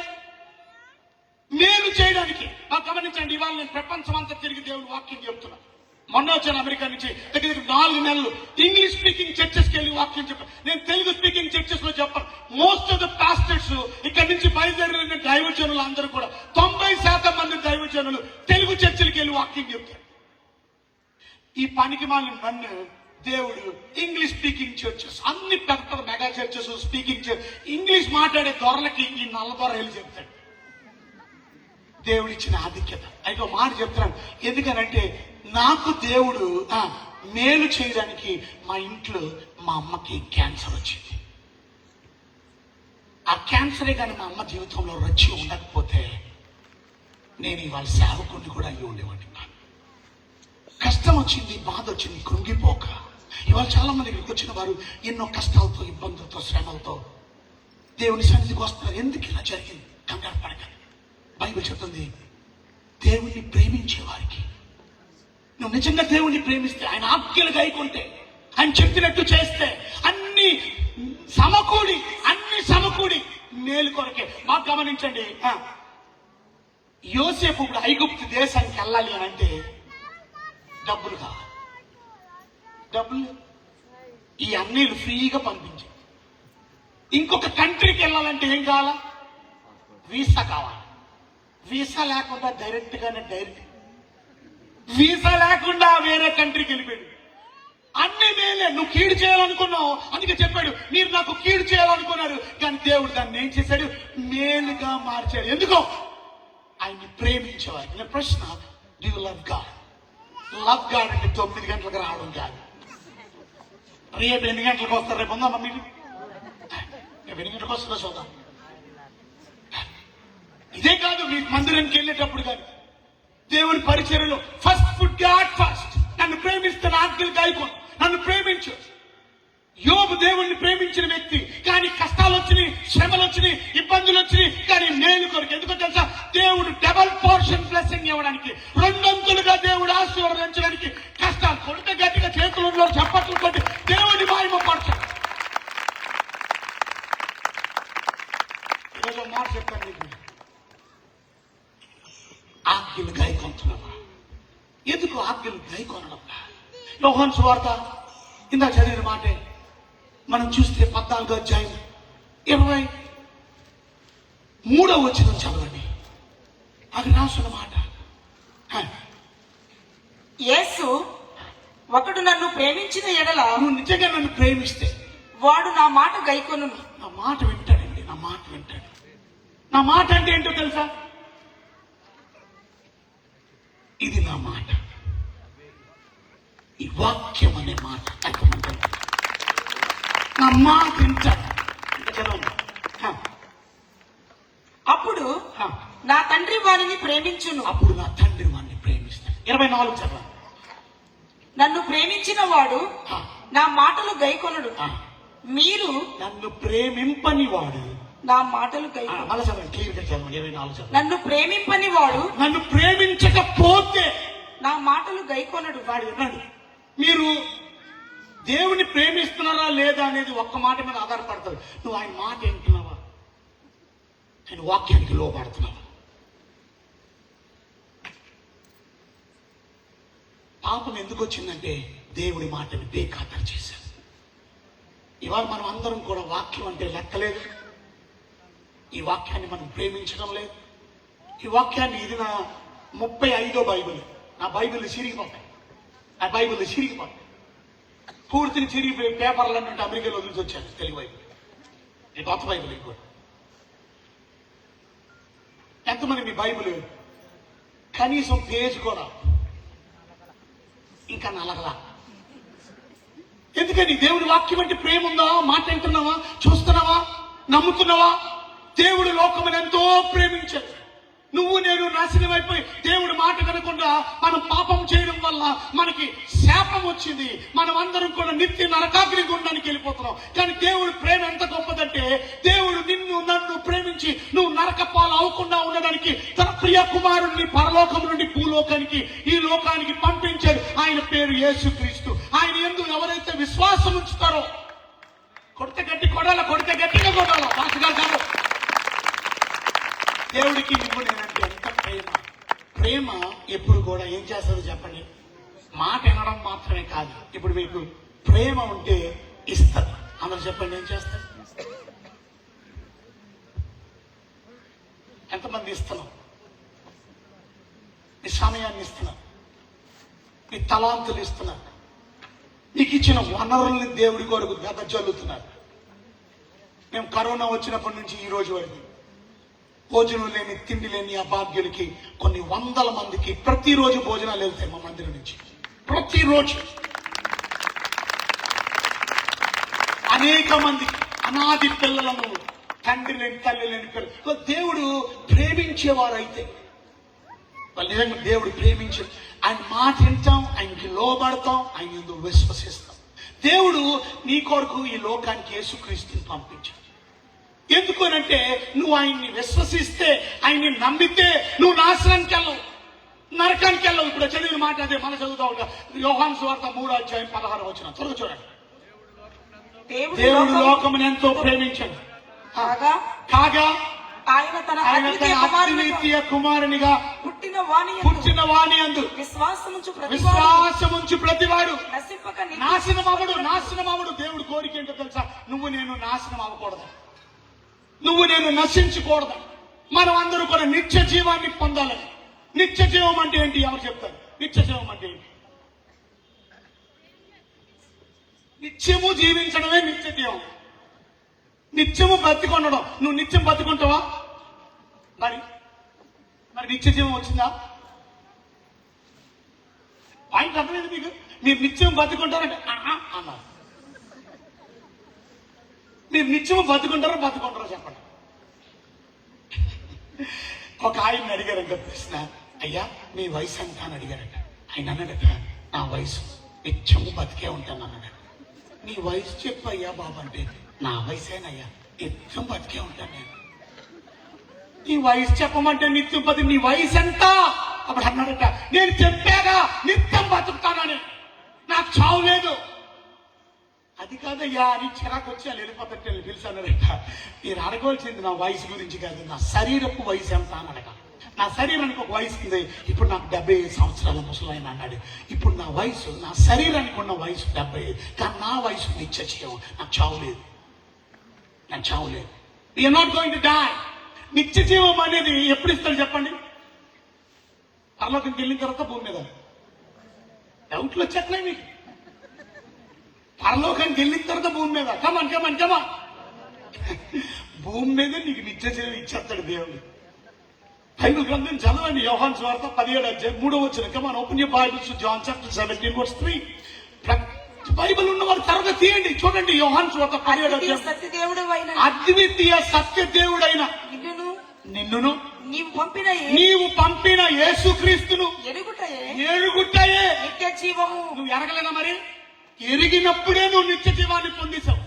మేలు చేయడానికి. గమనించండి, ఇవాళ నేను ప్రపంచం అంతా తిరిగి దేవుడు వాక్యం చెప్తున్నాను. మొన్న వచ్చాను అమెరికా నుంచి, దగ్గర 4 నెలలు ఇంగ్లీష్ స్పీకింగ్ చర్చెస్కి వెళ్ళి వాక్యం చెప్పాను. నేను తెలుగు స్పీకింగ్ చర్చెస్ లో చెప్పాను. మోస్ట్ ఆఫ్ ద పాస్టర్స్ ఇక్కడి నుంచి బయలుదేరిన దైవజనులు అందరూ కూడా 90% మంది దైవజనులు తెలుగు చర్చలకు వెళ్ళి వాక్యం చెప్తారు. ఈ పనికి మాలిన నన్ను దేవుడు ఇంగ్లీష్ స్పీకింగ్ చర్చెస్, అన్ని పెద్ద పెద్ద mega churches, speaking church, English మాట్లాడే దొరలకి ఈ నల్ల దొర వెళ్ళి చెప్తాడు. దేవుడిచ్చిన ఆధిక్యత. అయితే మాట చెప్తున్నాను, ఎందుకనంటే నాకు దేవుడు మేలు చేయడానికి మా ఇంట్లో మా అమ్మకి క్యాన్సర్ వచ్చింది. ఆ క్యాన్సరే కానీ మా అమ్మ జీవితంలో వచ్చి ఉండకపోతే నేను ఇవాళ సేవకుడిని కూడా అయ్యి ఉండేవాడిని. కష్టం వచ్చింది, బాధ వచ్చింది, కృంగిపోక ఇవాళ చాలా మంది ఇక్కడికి వచ్చిన వారు ఎన్నో కష్టాలతో, ఇబ్బందులతో, శ్రమలతో దేవుని సన్నిధికి వస్తున్నారు. ఎందుకు ఇలా జరిగింది? కంగారు పడకండి. బైబిల్ చెప్తుంది, దేవుణ్ణి ప్రేమించే వారికి, నువ్వు నిజంగా దేవుణ్ణి ప్రేమిస్తే, ఆయన ఆజ్ఞలు గైకుంటే, ఆయన చెప్పినట్టు చేస్తే అన్ని సమకూడి మేలు కొరకే. మాకు గమనించండి, యోసేపు ఇప్పుడు ఐగుప్తు దేశానికి వెళ్ళాలి అని అంటే డబ్బులు కావాలి. డబ్బులు ఈ అన్నీలు ఫ్రీగా పంపించి, ఇంకొక కంట్రీకి వెళ్ళాలంటే ఏం కావాలా? వీసా కావాలి. వీసా లేకుండా వీసా లేకుండా వేరే కంట్రీకి వెళ్ళిపోయాడు. అన్ని మేలే, నువ్వు కీడు చేయాలనుకున్నావు, అందుకే చెప్పాడు మీరు నాకు కీడు చేయాలనుకున్నారు, కానీ దేవుడు దాన్ని ఏం చేశాడు? మేలుగా మార్చాడు. ఎందుకో? ఆయన్ని ప్రేమించేవారు. ప్రశ్న, do you love God? Love God అంటే 9 గంటలకు రావడం కాదు. రేపు ఎన్ని గంటలకు వస్తారు? రేపు ఉందా మీరు? రేపు ఎన్ని గంటలకు వస్తుందో చూద్దాం. ఇదే కాదు, మీ మందిరానికి వెళ్ళేటప్పుడు కానీ దేవుని పరిచర్యలో ఫస్ట్ ఫుడ్ గాడ్ ఫస్ట్. నన్ను ప్రేమిస్తున్న ఆజ్ఞలు గాయకు, నన్ను ప్రేమించు. యోబు దేవుణ్ణి ప్రేమించిన వ్యక్తి, కానీ కష్టాలు వచ్చినాయి, శ్రమలు వచ్చినాయి, ఇబ్బందులు వచ్చినాయి, కానీ మేలు కొరకు. ఎందుకో తెలుసా? దేవుడు డబల్ పోర్షన్ బ్లెస్సింగ్ ఇవ్వడానికి, 2 అంతులుగా దేవుడు ఆశీర్వదించడానికి కష్టాలు కొడుక గట్టిగా చేతులలో చప్పట్లు కొట్టి దేవుడి మహిమ పరచాలి. ఈరోజు మాట చెప్పండి, నీకు ఆజ్ఞలు గాయకొంటున్నావా? ఎందుకు ఆజ్ఞలు గాయకొనడమ్మా? యోహాను సువార్త ఇందా చదివిన మాటే మనం చూస్తే 14వ అధ్యాయం 23వ వచనం చదవండి. అది రాసిన మాట. యేసు, ఒకడు నన్ను ప్రేమించిన ఎడల నువ్వు నిజంగా నన్ను ప్రేమిస్తే వాడు నా మాట గైకొనును. నా మాట వింటాడండి, నా మాట వింటాడు. నా మాట అంటే ఏంటో తెలుసా? ఇది నా మాట, ఈ వాక్యం అనే మాట. నా మాట వింటాడు. అప్పుడు నా తండ్రి వారిని ప్రేమించును. అప్పుడు నా తండ్రి వారిని ప్రేమిస్తాడు. 24 చదవండి. నన్ను ప్రేమించిన వాడు నా మాటలు గైకొనుడు. మీరు నన్ను ప్రేమింపని వాడు నా మాటలు గైకొను. మళ్ళీ చదవండి, క్లియర్గా చదవండి. 24 చదవండి. నన్ను ప్రేమింపని వాడు నన్ను ప్రేమించకపోతే నా మాటలు గైకొనడు. వాడు విన్నాడు. మీరు దేవుని ప్రేమిస్తున్నారా లేదా అనేది ఒక్క మాట మీద ఆధారపడతారు. నువ్వు ఆయన మాట వింటున్నావా? ఆయన వాక్యానికి లోపడుతున్నావా? పాపం ఎందుకు వచ్చిందంటే దేవుడి మాటని బేఖాతరు చేశారు. ఇవాళ మనం అందరం కూడా వాక్యం అంటే లెక్కలేదు. ఈ వాక్యాన్ని మనం ప్రేమించడం లేదు. ఈ వాక్యాన్ని, ఇది నా 35వ బైబిల్. నా బైబిల్ చిరిగిపోతాయి, నా బైబిల్ చిరిగిపోతాయి. పూర్తిని చిరిగిపోయి పేపర్లు అంటే అమెరికాలో వదిలిసి వచ్చాను. తెలుగు బైబిల్, ఈ కొత్త బైబిల్. ఇంకోటి ఎంతమంది మీ బైబిల్ కనీసం పేజ్ కూడా ఇంకా నలగలా? ఎందుకని? దేవుడి వాక్యం అంటే ప్రేమ ఉందా? మాట వింటున్నావా? చూస్తున్నావా? నమ్ముతున్నావా? దేవుడు లోకమును ఎంతో ప్రేమించాడు. నువ్వు నేను నాశనం అయిపోయి దేవుడి మాట వినకుండా మనం పాపం చేయడం వల్ల మనకి శాపం వచ్చింది. మనం అందరం కూడా నిత్య నరకాగ్ని గుండానికి వెళ్ళిపోతున్నాం. కానీ దేవుడి ప్రేమ ఎంత గొప్పదంటే, దేవుడు నిన్ను నన్ను ప్రేమించి నువ్వు నరక పాలు అవ్వకుండా ఉండడానికి తన ప్రియ కుమారుణ్ణి పరలోకం నుండి భూలోకానికి, ఈ లోకానికి పంపించాడు. ఆయన పేరు యేసుక్రీస్తు. ఆయన యందు ఎవరైతే విశ్వాసం ఉంచుతారో, కొడితే గట్టి కొడాల, కొడితే గట్టిగా కొడాల, భాషగా కాదు. దేవుడికి నువ్వు నేనంటే ఎంత ప్రేమ. ప్రేమ ఎప్పుడు కూడా ఏం చేస్తుందో చెప్పండి? మాట వినడం మాత్రమే కాదు. ఇప్పుడు మీకు ప్రేమ ఉంటే ఇస్తారు. అందరూ చెప్పండి, ఏం చేస్తారు? ఎంతమంది ఇస్తున్నాం? నీ సమయాన్ని ఇస్తున్నారు, నీ తలాంతులు ఇస్తున్నారు, నీకు ఇచ్చిన వనరుల్ని దేవుడి కొరకు వెదజల్లుతున్నారు. మేము కరోనా వచ్చినప్పటి నుంచి ఈ రోజు వరకు భోజనం లేని, తిండి లేని అభాగ్యులకి కొన్ని 100 మందికి ప్రతిరోజు భోజనాలు వెళ్తాయి మా మందిరం నుంచి. ప్రతిరోజు అనేక మందికి, అనాది పిల్లలను, తండ్రి లేని తల్లి లేని పిల్లలు దేవుడు ప్రేమించేవారైతే, వాళ్ళు నిజంగా దేవుడు ప్రేమించే, ఆయన మాట వింటాం, ఆయనకి లోబడతాం, ఆయన ఎందుకు విశ్వసిస్తాం. దేవుడు నీ కొరకు ఈ లోకానికి యేసుక్రీస్తుని పంపించాడు. ఎందుకు అంటే నువ్వు ఆయన్ని విశ్వసిస్తే, ఆయన్ని నమ్మితే నువ్వు నాశనానికి వెళ్ళవు, నరకానికి వెళ్ళవు. ఇప్పుడు చదివిన మాట అదే, మన చదువుతా ఉంటా. యోహాను సువార్త 3వ అధ్యాయం 16వ వచనం త్వరగా చూడండి. దేవుడు లోకమును ఎంతో ప్రేమించాడు కాగా ఆయన తన అద్వితీయ కుమారునిగా పుట్టిన వాని యందు విశ్వాసముంచు ప్రతివాడు నాశనమవడు. దేవుడు కోరిక ఏంటో తెలుసా? నువ్వు నేను నాశనం అవ్వకూడదు, నువ్వు నేను నశించకూడదు. మనం అందరూ కూడా నిత్య జీవాన్ని పొందాలని. నిత్య జీవం అంటే ఏంటి? ఎవరు చెప్తారు? నిత్య జీవం అంటే ఏంటి? నిత్యము జీవించడమే నిత్య జీవం. నిత్యము బతికొనడం. నువ్వు నిత్యం బతికుంటావా? మరి నిత్య జీవం వచ్చిందా? పాయింట్ అర్థమైంది మీకు? మీరు నిత్యం బతుకుంటారంటే అన్నారు. మీరు నిత్యం బతుకుంటారో చెప్పండి. ఒక ఆయన అడిగారంట ప్రశ్న, అయ్యా మీ వయసు ఎంత అని అడిగారట. ఆయన అన్నాడట, నా వయసు నిత్యము బతికే ఉంటాను అన్నాడు. నీ వయసు చెప్పు అయ్యా బాబు అంటే, నా వయసేనయ్యా నిత్యం బతికే ఉంటాను నేను. నీ వయసు చెప్పమంటే నిత్యం నీ వయసు ఎంత? అప్పుడు అన్నాడట, నేను చెప్పాగా నిత్యం బతుకుతానని, నాకు చావు లేదు. అది కాదయ్యా అని చిరాకు వచ్చి వాళ్ళు వెళ్ళిపోతే పిలిచానట. మీరు అడగవలసింది నా వయసు గురించి కాదు, నా శరీరపు వయసు ఎంత అని అడగ. నా శరీరానికి ఒక వయసు ఉంది. ఇప్పుడు నాకు 75 సంవత్సరాల ముసలాయన అన్నాడు. ఇప్పుడు నా వయసు, నా శరీరానికి ఉన్న వయసు 75, కానీ నా వయసు నిత్య జీవం. నాకు చావు లేదు. You're not going to die. నిత్య జీవం అనేది ఎప్పుడు ఇస్తాడు చెప్పండి? పరలోకంకి వెళ్ళిన తర్వాత భూమి మీద. డౌట్లు వచ్చేట్లే మీకు? పరలోకానికి వెళ్ళిన తర్వాత భూమి మీద. కమాన్ భూమి మీద నీకు నిత్య జీవం ఇచ్చేస్తాడు దేవుడు. బైబిల్ గ్రంథం చదవండి. యోహాను సువార్త 17:3. Come on, open your Bibles to John chapter 17:3. Bible ఉన్న వారు త్వరగా తీయండి, చూడండి. యోహాను సువార్త 17. అద్వితీయ సత్య దేవుడైన నిన్నును నీవు పంపిన యేసుక్రీస్తును ఎరుగుటయే నిత్య జీవము. నువ్వు ఎరగలేదా? మరి ఎరిగినప్పుడే నువ్వు నిత్య జీవాన్ని పొందేశావు.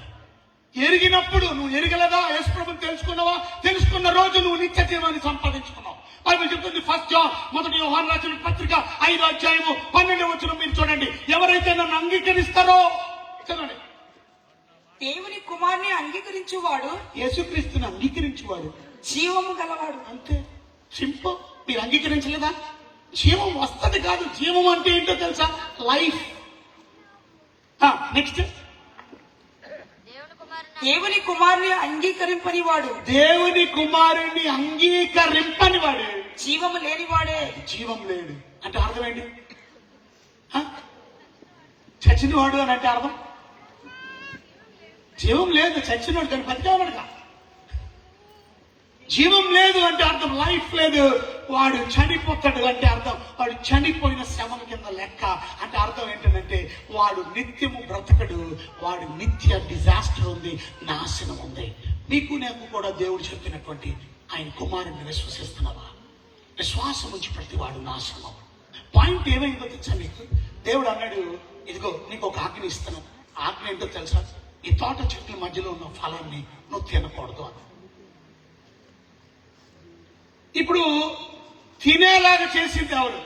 ఎరిగినప్పుడు నువ్వు ఎరగలేదా? యేసు ప్రభువుని తెలుసుకున్నావా? తెలుసుకున్న రోజు నువ్వు నిత్య జీవాన్ని సంపాదించుకున్నావు. బైబిల్ చెప్తుంది, 1 జాన్ 1 యోహాను రాసిన పత్రిక 5:12 మీరు చూడండి. ఎవరైతే నన్ను అంగీకరిస్తారో, చదవండి, దేవుని కుమారుని అంగీకరించువాడు, యేసుక్రీస్తుని అంగీకరించువాడు జీవము గలవాడు. అంతే సింపుల్. మీరు అంగీకరించలేదా? జీవం వస్తది కాదు. జీవం అంటే ఏంటో తెలుసా? లైఫ్. నెక్స్ట్, దేవుని కుమారుని అంగీకరింపని వాడు, దేవుని కుమారుని అంగీకరింపని వాడు జీవము లేనివాడే. జీవం లేడు అంటే అర్థం ఏంటి? చచ్చినవాడు అని అంటే అర్థం జీవం లేదు. చచ్చినవాడు కానీ బతికేవాడుగా. జీవం లేదు అంటే అర్థం లైఫ్ లేదు. వాడు చనిపోతాడు అంటే అర్థం వాడు చనిపోయిన శవం కింద లెక్క. అంటే అర్థం ఏంటంటే వాడు నిత్యము బ్రతకడు. వాడు నిత్య డిజాస్టర్ ఉంది, నాశనం ఉంది. నీకు నాకు కూడా దేవుడు చెప్పినటువంటి ఆయన కుమారుని విశ్వసిస్తున్నావా? విశ్వాసం నుంచి ప్రతి వాడు నాశనం. పాయింట్ ఏమైందో తెలుసా నీకు? దేవుడు అన్నాడు, ఇదిగో నీకు ఒక ఆజ్ఞ ఇస్తున్నాను. ఆజ్ఞ ఏంటో తెలుసా? ఈ తోట చెట్ల మధ్యలో ఉన్న ఫలాన్ని నువ్వు తినకూడదు అని. ఇప్పుడు తినేలాగా చేసింది ఎవరు?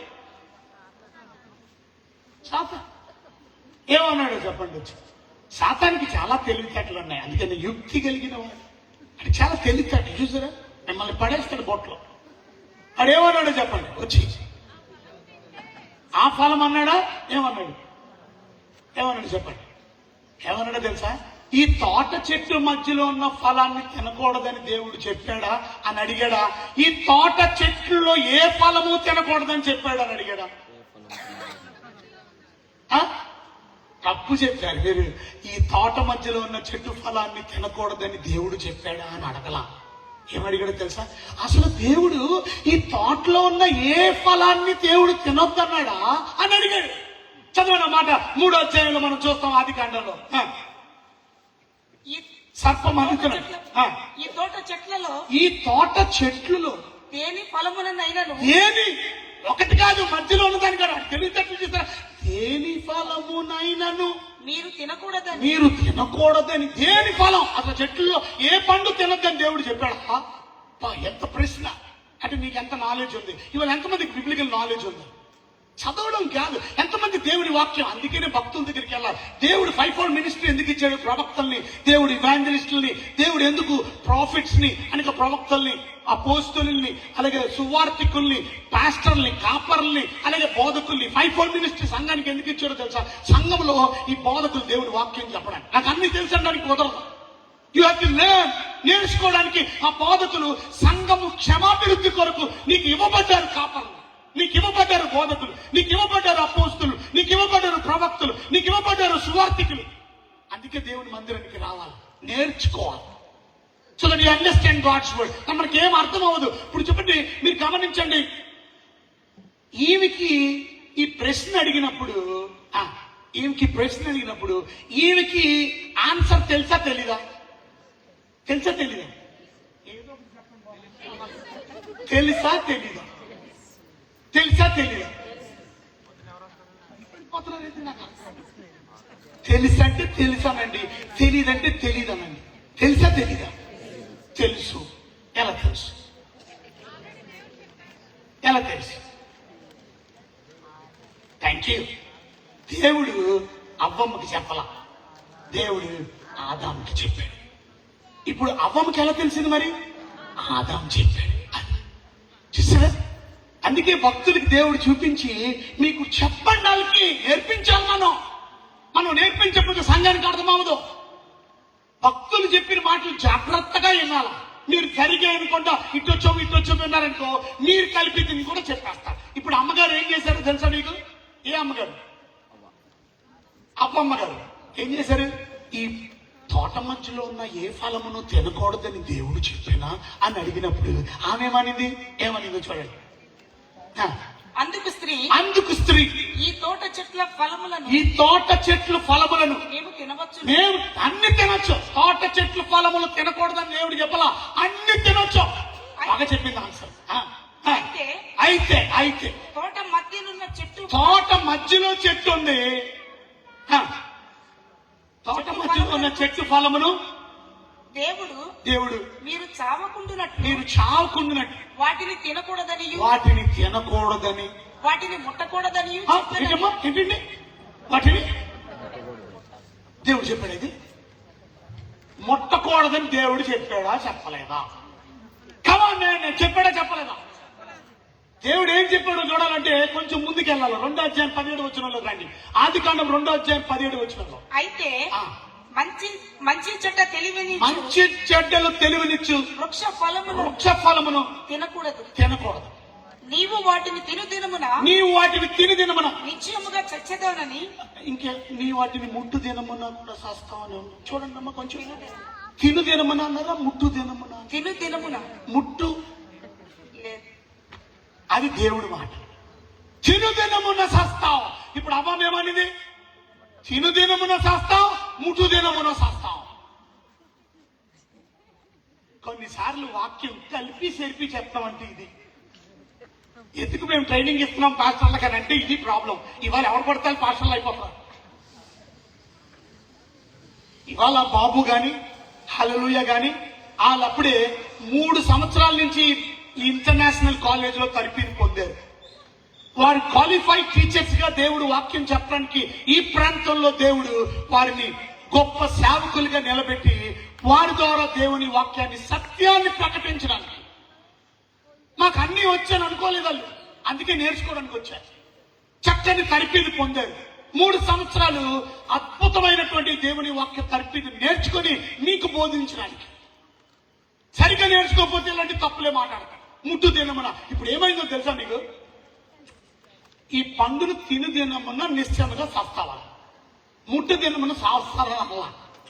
సాతాను. ఏమన్నాడు చెప్పండి? సాతానికి చాలా తెలివితేటలు ఉన్నాయి. అందుకని యుక్తి కలిగిన వాడు అది చాలా తెలివితేట. చూసారా, మిమ్మల్ని పడేస్తాడు బొట్లో. అడేమన్నాడు చెప్పండి? వచ్చి ఆ ఫలం అన్నాడా? ఏమన్నాడు చెప్పండి? ఏమన్నాడో తెలుసా? ఈ తోట చెట్టు మధ్యలో ఉన్న ఫలాన్ని తినకూడదని దేవుడు చెప్పాడా అని అడిగాడా? ఈ తోట చెట్లలో ఏ ఫలము తినకూడదని చెప్పాడా అని అడిగాడా? తప్పు చెప్పారు మీరు. ఈ తోట మధ్యలో ఉన్న చెట్టు ఫలాన్ని తినకూడదని దేవుడు చెప్పాడా అని అడగలా. ఏమడిగాడో తెలుసా? అసలు దేవుడు ఈ తోటలో ఉన్న ఏ ఫలాన్ని దేవుడు తినొద్దన్నాడా అని అడిగాడు. చదవన మాట 3వ అధ్యాయంలో మనం చూస్తాం, ఆదికాండంలో. సర్పం అనుకున్నాడు, ఈ తోట చెట్లలో దేని ఫలమునైనను, దేని ఒకటి కాదు మధ్యలో ఉన్నదాని కదా తెలివితేటలు చేస్తారు. దేని ఫలమునైనను మీరు తినకూడదని, దేని ఫలం? అసలు చెట్లలో ఏ పండు తినొద్దని దేవుడు చెప్పాడు. ఎంత ప్రశ్న! అంటే నీకు ఎంత నాలెడ్జ్ ఉంది? ఇవాళ ఎంతమందికి బిబ్లికల్ నాలెడ్జ్ ఉంది? చదవడం కాదు, ఎంతమంది దేవుడి వాక్యం. అందుకనే భక్తుల దగ్గరికి వెళ్ళాలి. దేవుడు 5-fold మినిస్ట్రీ ఎందుకు ఇచ్చాడు? ప్రవక్తల్ని, దేవుడు ఇవాంజలిస్టుల్ని, దేవుడు ఎందుకు ప్రాఫిట్స్ ని, అనేక ప్రవక్తల్ని, అపోస్తలుల్ని, అలాగే సువార్తికుల్ని, పాస్టర్ని, కాపర్ల్ని, అలాగే బోధకుల్ని 5-fold మినిస్ట్రీ సంఘానికి ఎందుకు ఇచ్చాడో తెలుసా? సంఘంలో ఈ బోధకులు దేవుడి వాక్యం చెప్పడానికి. నాకు అన్ని తెలుసడానికి కుదరదు. You have to learn. నేర్చుకోవడానికి ఆ బోధకులు సంఘము క్షమాభివృద్ధి కొరకు నీకు ఇవ్వబడ్డారు. కాపర్లు నీకు ఇవ్వబడ్డారు, బోధకులు నీకు ఇవ్వబడ్డారు, అపోస్తులు నీకు ఇవ్వబడ్డారు, ప్రవక్తలు నీకు ఇవ్వబడ్డారు, సువార్తికులు. అందుకే దేవుని మందిరానికి రావాలి, నేర్చుకోవాలి. So that you understand God's word. మనకి ఏం అర్థం అవ్వదు. ఇప్పుడు చెప్పండి, మీరు గమనించండి, ఈమెకి ఈ ప్రశ్న అడిగినప్పుడు ఈమెకి ప్రశ్న అడిగినప్పుడు ఈమెకి ఆన్సర్ తెలుసా తెలీదా? తెలుసా తెలీదా? తెలుసా తెలీదా? తెలుసా తెలీదా? తెలుసంటే తెలుసానండి, తెలీదంటే తెలీదనండి. తెలుసా తెలీదా? తెలుసు. ఎలా తెలుసు? ఎలా తెలుసు? Thank you. దేవుడు అవ్వమ్మకి చెప్పలా, దేవుడు ఆదాముకి చెప్పాడు. ఇప్పుడు అవ్వమ్మకి ఎలా తెలిసింది మరి? ఆదాము చెప్పాడు. చూసారా? అందుకే భక్తులకి దేవుడు చూపించి మీకు చెప్పండి, వాళ్ళకి నేర్పించాలి. మనం నేర్పించకపోతే సంఘానికి అర్థమవదు. భక్తులు చెప్పిన మాటలు జాగ్రత్తగా వినాలి. మీరు సరిగా అనుకుంటా ఇటొచ్చాము విన్నారనుకో, మీరు కలిపి కూడా చెప్పేస్తారు. ఇప్పుడు అమ్మగారు ఏం చేశారో తెలుసా మీకు? ఏ అమ్మగారు? అవ్వమ్మగారు ఏం చేశారు? ఈ తోట మధ్యలో ఉన్న ఏ ఫలమును తినకూడదని దేవుడు చెప్పినా అని అడిగినప్పుడు ఆమె ఏమనిందో చూడండి. అందుకు స్త్రీ ఈ తోట చెట్ల ఫలములను మేము తినవచ్చు. మేము అన్ని తినొచ్చు. తోట చెట్లు ఫలములు తినకూడదని దేవుడు చెప్పలా, అన్ని తినొచ్చు. బాగా చెప్పింది ఆన్సర్. అయితే తోట మధ్యలో చెట్టు ఉంది. తోట మధ్యలో ఉన్న చెట్టు ఫలమును దేవుడు మీరు చావకుండునట్లు వాటిని తినకూడదని వాటిని ముట్టకూడదని ఏంటండి? వాటిని దేవుడు చెప్పాడు. ఇది ముట్టకూడదని దేవుడు చెప్పాడా చెప్పలేదా? నేను చెప్పాడా చెప్పలేదా? దేవుడు ఏం చెప్పాడో చూడాలంటే కొంచెం ముందుకు వెళ్ళాలి. 2వ అధ్యాయం 17 వచనంలో రండి. ఆదికాండం 2వ అధ్యాయం 17 వచనంలో. అయితే మంచి చెడ్డలు తెలివినిచ్చు వృక్ష ఫలమును తినకూడదు. నీవు వాటిని తిను దినమున నిశ్చయముగా చచ్చేదానని. ఇంకే నీ వాటిని ముట్టు దినమున కూడా శాస్తామని. చూడండి అమ్మా, కొంచెం తిను దినమున అన్నారా? ముట్టు దినమున? తిను దినమున. ముట్టు అది దేవుడి మాట. తిను దినమున శాస్తావు. ఇప్పుడు అవ్వమేమనిది? తిను దినమున శాస్తావు, ముట్టు దినమున శాస్తావు. కొన్నిసార్లు వాక్యం కలిపి సెరిపి చెప్తామంటే ఇది ఎందుకు మేము ట్రైనింగ్ ఇస్తున్నాం పాస్టర్లకనంటే ఇది ప్రాబ్లం. ఇవాళ ఎవరు పడతారు పాస్టర్లు అయిపోతారు. ఇవాళ బాబు గాని హల్లెలూయా గాని వాళ్ళప్పుడే 3 సంవత్సరాల నుంచి ఇంటర్నేషనల్ కాలేజ్ లో తరఫీదు పొందారు. వారు క్వాలిఫైడ్ టీచర్స్ గా దేవుడు వాక్యం చెప్పడానికి ఈ ప్రాంతంలో దేవుడు వారిని గొప్ప సేవకులుగా నిలబెట్టి వారి ద్వారా దేవుని వాక్యాన్ని సత్యాన్ని ప్రకటించడానికి. మాకు అన్ని వచ్చాను అనుకోలేదు వాళ్ళు, అందుకే నేర్చుకోవడానికి వచ్చారు. చక్కని తరఫీదు పొందారు. 3 సంవత్సరాలు అద్భుతమైనటువంటి దేవుని వాక్య తరఫీదు నేర్చుకుని మీకు బోధించడానికి. సరిగ్గా నేర్చుకోకపోతే ఇలాంటి తప్పులే మాట్లాడతారు. ముట్టు దినమున. ఇప్పుడు ఏమైందో తెలుసా మీకు? ఈ పండును తిను దినమున నిశ్చయముగా సస్తావాలి, ముట్టు దినమున సాస్తారా అలా.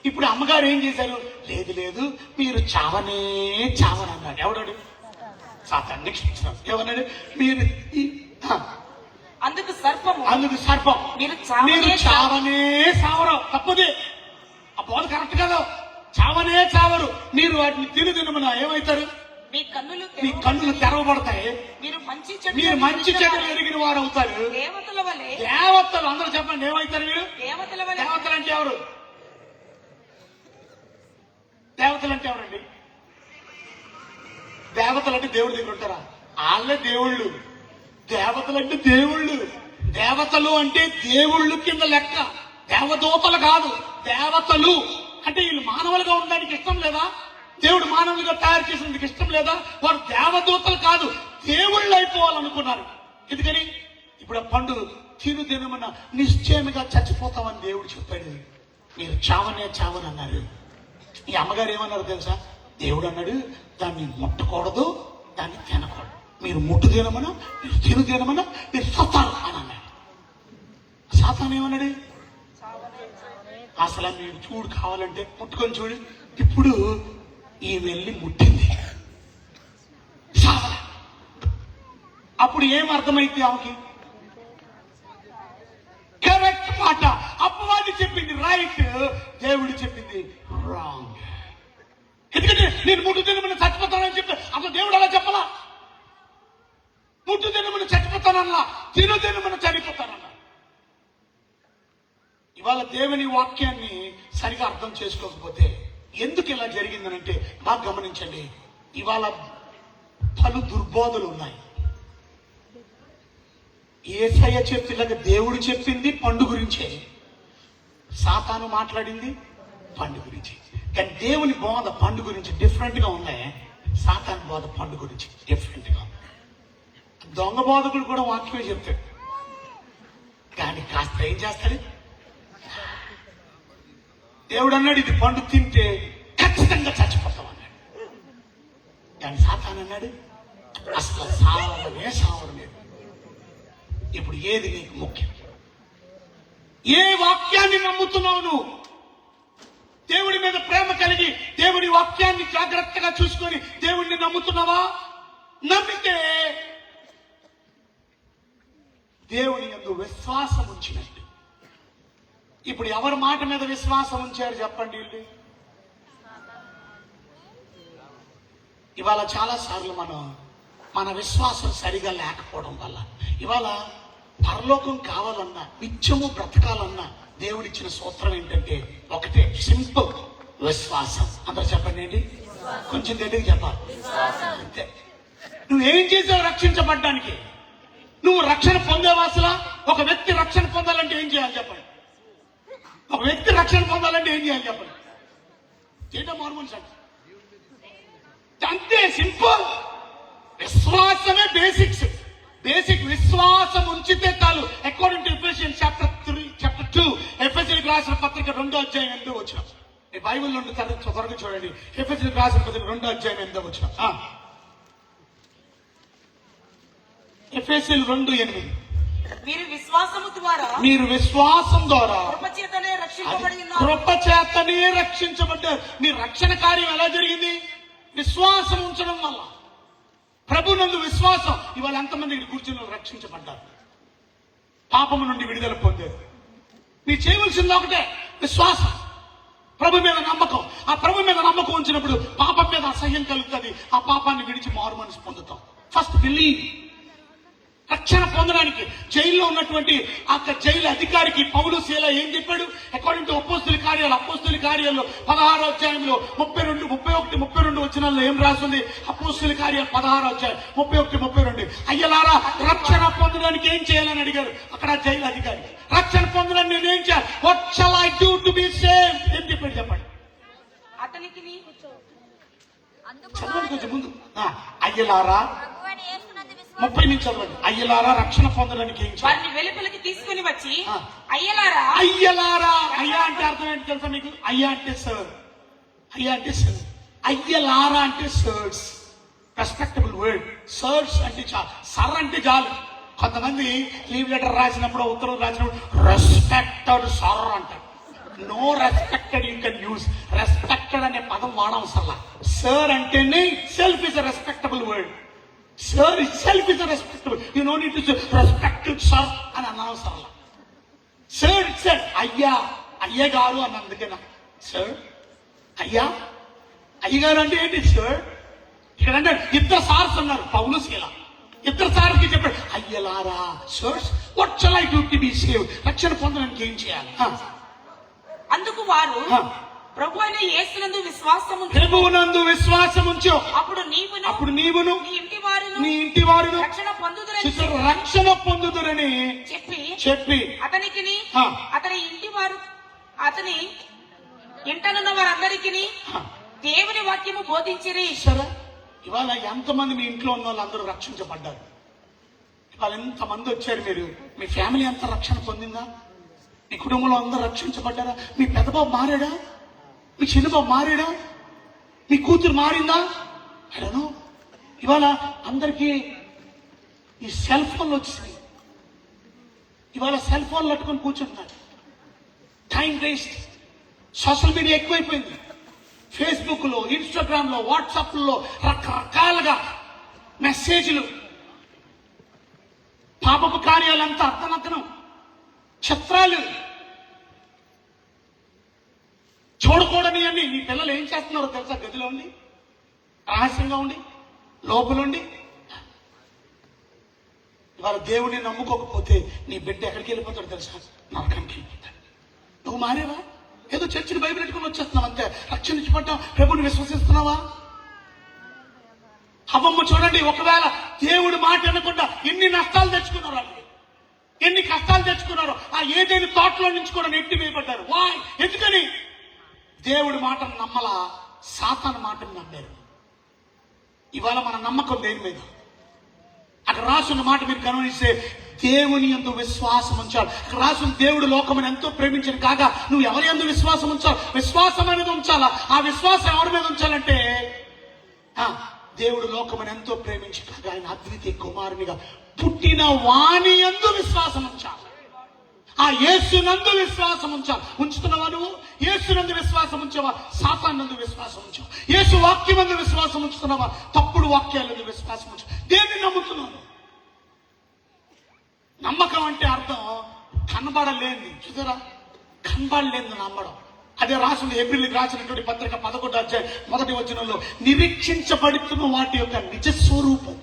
ఇప్పుడు అమ్మగారు ఏం చేశారు? లేదు మీరు చావనన్నాడు. ఎవడాడు? సాతాన్ని క్షమించారు. ఏమన్నాడు? మీరు అందుకు సర్పం మీరు చావనే చావరు. తప్పదే, ఆ బోధ కరెక్ట్ కదా. చావనే చావరు. మీరు వాటిని తిను దినమున ఏమవుతారు? మీ కన్నులు తెరవబడతాయి. మీరు మంచి చెడ్డలు ఎరిగిన వారు అవుతారు. దేవతలు అందరూ చెప్పండి ఏమవుతారు? మీరు దేవతలు అంటే ఎవరు? దేవతలు అంటే ఎవరండి? దేవతలు అంటే దేవుడి దగ్గర ఉంటారా? వాళ్ళే దేవుళ్ళు. దేవతలు అంటే దేవుళ్ళు. దేవతలు అంటే దేవుళ్ళు కింద లెక్క. దేవదూతలు కాదు, దేవతలు. అంటే వీళ్ళు మానవులుగా ఉండడానికి ఇష్టం లేదా? దేవుడు మానవులుగా తయారు చేసినందుకు ఇష్టం లేదా? వారు దేవదూతలు కాదు, దేవుళ్ళు అయిపోవాలనుకున్నారు. ఎందుకని? ఇప్పుడు ఆ పండు తిను దినమున నిశ్చయముగా చచ్చిపోతామని దేవుడు చెప్పాడు. మీరు చావనన్నారు. ఈ అమ్మగారు ఏమన్నారు తెలుసా? దేవుడు అన్నాడు దాన్ని ముట్టకూడదు, దాన్ని తినకూడదు. మీరు ముట్టు దినమున, మీరు తిను దినమున మీరు సత్తారు అని అన్నాడు. సాతాను ఏమన్నాడు? అసలు మీరు చూడు, కావాలంటే ముట్టుకొని చూడు. ఇప్పుడు ఈ వెళ్ళి ముట్టింది, అప్పుడు ఏం అర్థమైంది ఆమెకి? మాట. అపవాది చెప్పింది రైట్, దేవుడు చెప్పింది రాంగ్. ఎందుకంటే నేను ముట్టు తినమని చచ్చిపోతానని చెప్పి అసలు దేవుడు అలా చెప్పలా. ముట్టు తినమని చచ్చిపోతానన్నా, తిను తినమని చనిపోతానన్నా. ఇవాళ దేవుని వాక్యాన్ని సరిగా అర్థం చేసుకోకపోతే ఎందుకు ఇలా జరిగిందనంటే బాగా గమనించండి. ఇవాళ పలు దుర్బోధలు ఉన్నాయి. యేసయ్య చెప్పిలాగా దేవుడు చెప్పింది పండు గురించే, సాతాను మాట్లాడింది పండు గురించి. కానీ దేవుని బోధ పండు గురించి డిఫరెంట్ గా ఉన్నాయి, సాతాను బోధ పండు గురించి డిఫరెంట్ గా. దొంగ బోధకుడు కూడా వాక్యమే చెప్తాడు, కానీ కాస్త ఏం చేస్తాడు. దేవుడు అన్నాడు ఇది పండు తింటే ఖచ్చితంగా చచ్చిపోతాం అన్నాడు. కానీ సాతాను అన్నాడు అసలు సావడమే. ఇప్పుడు ఏది నీకు ముఖ్యం? ఏ వాక్యాన్ని నమ్ముతున్నావు నువ్వు? దేవుడి మీద ప్రేమ కలిగి దేవుడి వాక్యాన్ని జాగ్రత్తగా చూసుకొని దేవుడిని నమ్ముతున్నావా? నమ్మితే దేవుని యందు విశ్వాసం ఉంచినట్టు. ఇప్పుడు ఎవరి మాట మీద విశ్వాసం ఉంచారు చెప్పండి? ఇవాళ చాలా సార్లు మన విశ్వాసం సరిగా లేకపోవడం వల్ల ఇవాళ పరలోకం కావాలన్నా, నిత్యము బ్రతకాలన్నా దేవుడిచ్చిన సూత్రం ఏంటంటే ఒకటే, సింపుల్, విశ్వాసం. అందరూ చెప్పండి ఏంటి? కొంచెం గట్టిగా చెప్పాలి. అంతే. నువ్వేం చేసావు రక్షించబడ్డానికి? నువ్వు రక్షణ పొందేవాసలా? ఒక వ్యక్తి రక్షణ పొందాలంటే ఏం చేయాలి చెప్పండి? ఒక వ్యక్తి రక్షణ పొందాలంటే ఏం చేయాలి చెప్పండి? చేయడం మార్మల్స్ అంటే అంతే, సింపుల్. విశ్వాసమే బేసిక్ విశ్వాసం ఉంచితే చాలు. అకార్డింగ్ టు ఎఫెసియన్స్ చాప్టర్ 2, ఎఫెసీయులకు రాసిన పత్రిక 2వ అధ్యాయం 8వ వచనం. ఈ బైబిల్ నుండి త్వరగా చూడండి. ఎఫెసీయులకు రాసిన పత్రిక 2వ అధ్యాయం 8వ వచనం. ఎఫెసీయులు 2:8. మీరు విశ్వాసం ద్వారా కృపచేతనే రక్షించబడ్డారు. మీ రక్షణ కార్యం ఎలా జరిగింది? విశ్వాసం ఉంచడం వల్ల. ప్రభునందు విశ్వాసం. ఇవాళ ఎంతమంది ఇక్కడ కూర్చుని రక్షించబడ్డారు, పాపము నుండి విడుదల పొందారు. మీరు చేయవలసింది ఒకటే, విశ్వాసం, ప్రభు మీద నమ్మకం. ఆ ప్రభు మీద నమ్మకం ఉంచినప్పుడు పాపం మీద అసహ్యం కలుగుతుంది. ఆ పాపాన్ని విడిచి మారు మనసు పొందుతాం. First believe. రక్షణ పొందడానికి జైల్లో ఉన్నటువంటి ఆ జైలు అధికారికి పౌలు శీల ఏం చెప్పాడు? అకార్డింగ్ టు అపోస్తుల కార్యాల్లో 16వ అధ్యాయంలో 32, 31, 32 వచనాల్లో ఏం రాస్తుంది? అపోస్తుల కార్యాలు 16వ అధ్యాయం 31, 32. అయ్యలారా రక్షణ పొందడానికి ఏం చేయాలని అడిగారు అక్కడ జైలు అధికారి. రక్షణ పొందడానికి నేను ఏం చేయాలి? What shall I do to be save? ఏం చెప్పాడు చెప్పండి? అతనికి చదవండి కొంచెం ముందు. అయ్యలారా 30 నుంచి చదవండి. అయ్యలారా రక్షణ పొందడానికి ఏం చేయాలి? వారిని వెలుపలికి తీసుకుని వచ్చి అయ్యలారా. అయ్యా అంటే అర్థం ఏంటి తెలుసా మీకు? అయ్యా అంటే సర్, అయ్యలారా అంటే సర్స్, రెస్పెక్టబుల్ వర్డ్. సర్స్ అంటే చాలు, సర్ అంటే చాలు. కొంతమంది లీవ్ లెటర్ రాసినప్పుడు, ఉత్తర్వులు రాసినప్పుడు రెస్పెక్టెడ్ సర్ అంటారు. No respected you can use. Respected అనే పదం వాడవసరలా. సర్ అంటేనే self is a respectable word. Sir itself is a respectable. You don't need to say respected sir అని అనవసరంలా. Sir itself, అయ్యా గారు అని అందుకేనా సార్? అయ్యగారు అంటే ఏంటి సార్? ఇక్కడ అంటే ఇద్దరు సార్స్ అన్నారు పౌలు శీల. ఇద్దరు సార్కి చెప్పాడు అయ్యలారా sirs, what shall I do to be save? రక్షణ పొందడానికి ఏం చేయాలి? అందుకు వారు ప్రభువైన యేసునందు విశ్వాసం ఉంచు. అప్పుడు నీవును నీ ఇంటి వారును రక్షణ పొందుదురని చెప్పి అతని ఇంటి వారు అతని ఇంటనున్న వారందరికీ దేవుని వాక్యము బోధించిరి. సరే, ఇవాళ ఎంతమంది మీ ఇంట్లో ఉన్న వాళ్ళందరూ రక్షించబడ్డారు? ఇవాళ ఎంతమంది వచ్చారు? మీ ఫ్యామిలీ అంతా రక్షణ పొందిందా? మీ కుటుంబంలో అందరూ రక్షించబడ్డారా? మీ పెద్దబాబు మారాడా? మీ చిన్నబాబు మారాడా? మీ కూతురు మారిందా? అడను. ఇవాళ అందరికీ ఈ సెల్ ఫోన్లు వచ్చినాయి. ఇవాళ సెల్ ఫోన్లు పట్టుకొని కూర్చుంటున్నారు. Time waste. సోషల్ మీడియా ఎక్కువైపోయింది. ఫేస్బుక్ లో, ఇన్స్టాగ్రామ్ లో, వాట్సాప్ లో రకరకాలుగా మెసేజ్లు, పాపపు కార్యాలంతా అర్థనర్థనం, చిత్రాలు, చూడకూడని అన్ని మీ పిల్లలు ఏం చేస్తున్నారో తెలుసా? గదిలో ఉండి, రహస్యంగా ఉండి, లోపలుండి. ఇవాళ దేవుడిని నమ్ముకోకపోతే నీ బిడ్డ ఎక్కడికి వెళ్ళిపోతాడు తెలుసా? నరకానికి వెళ్ళిపోతాడు. నువ్వు మారేవా? ఏదో చర్చిని బైబిల్ పెట్టుకుని వచ్చేస్తున్నావు అంతే. రక్షణ నుంచి పడ్డావు, ప్రభుని విశ్వసిస్తున్నావా? అవ్వమ్మ చూడండి, ఒకవేళ దేవుడు మాట అనకుండా ఎన్ని నష్టాలు తెచ్చుకున్నారు వాళ్ళు, ఎన్ని కష్టాలు తెచ్చుకున్నారో. ఆ ఏదైనా తోటలో నుంచి కూడా నెట్టి వేయబడ్డారు. వాయ్, ఎందుకని? దేవుడి మాటను నమ్మలా, సాతాను మాటను నమ్మారు. ఇవాళ మన నమ్మకం దేని మీద? అక్కడ రాసున్న మాట మీరు గమనిస్తే, దేవుని యందు విశ్వాసం ఉంచాలి. అక్కడ రాసిన దేవుడు లోకమును ఎంతో ప్రేమించిన కాగా నువ్వు ఎవరి యందు విశ్వాసం ఉంచాలి? విశ్వాసం అనేది ఉంచాలా. ఆ విశ్వాసం ఎవరి మీద ఉంచాలంటే, దేవుడు లోకమును ఎంతో ప్రేమించి కాగా ఆయన అద్వితీయ కుమారునిగా పుట్టిన వాణి యందు విశ్వాసం ఉంచాలి. ఆ యేసునందు విశ్వాసం ఉంచాలి. ఉంచుతున్నావా నువ్వు? యేసునందు విశ్వాసం ఉంచావా? సాతానందు విశ్వాసం ఉంచావా? యేసు వాక్యమందు విశ్వాసం ఉంచుతున్నావా? తప్పుడు వాక్యాలందు విశ్వాసం ఉంచు. దేన్ని నమ్ముతున్నాను? నమ్మకం అంటే అర్థం కనబడలేంది. చూసారా? కనబడలేంది నమ్మడం. అదే రాసిన ఏప్రిల్కి రాసినటువంటి పత్రిక 11వ అధ్యాయం 1వ వచనంలో నిరీక్షించబడుతున్న వాటి యొక్క నిజ స్వరూపం.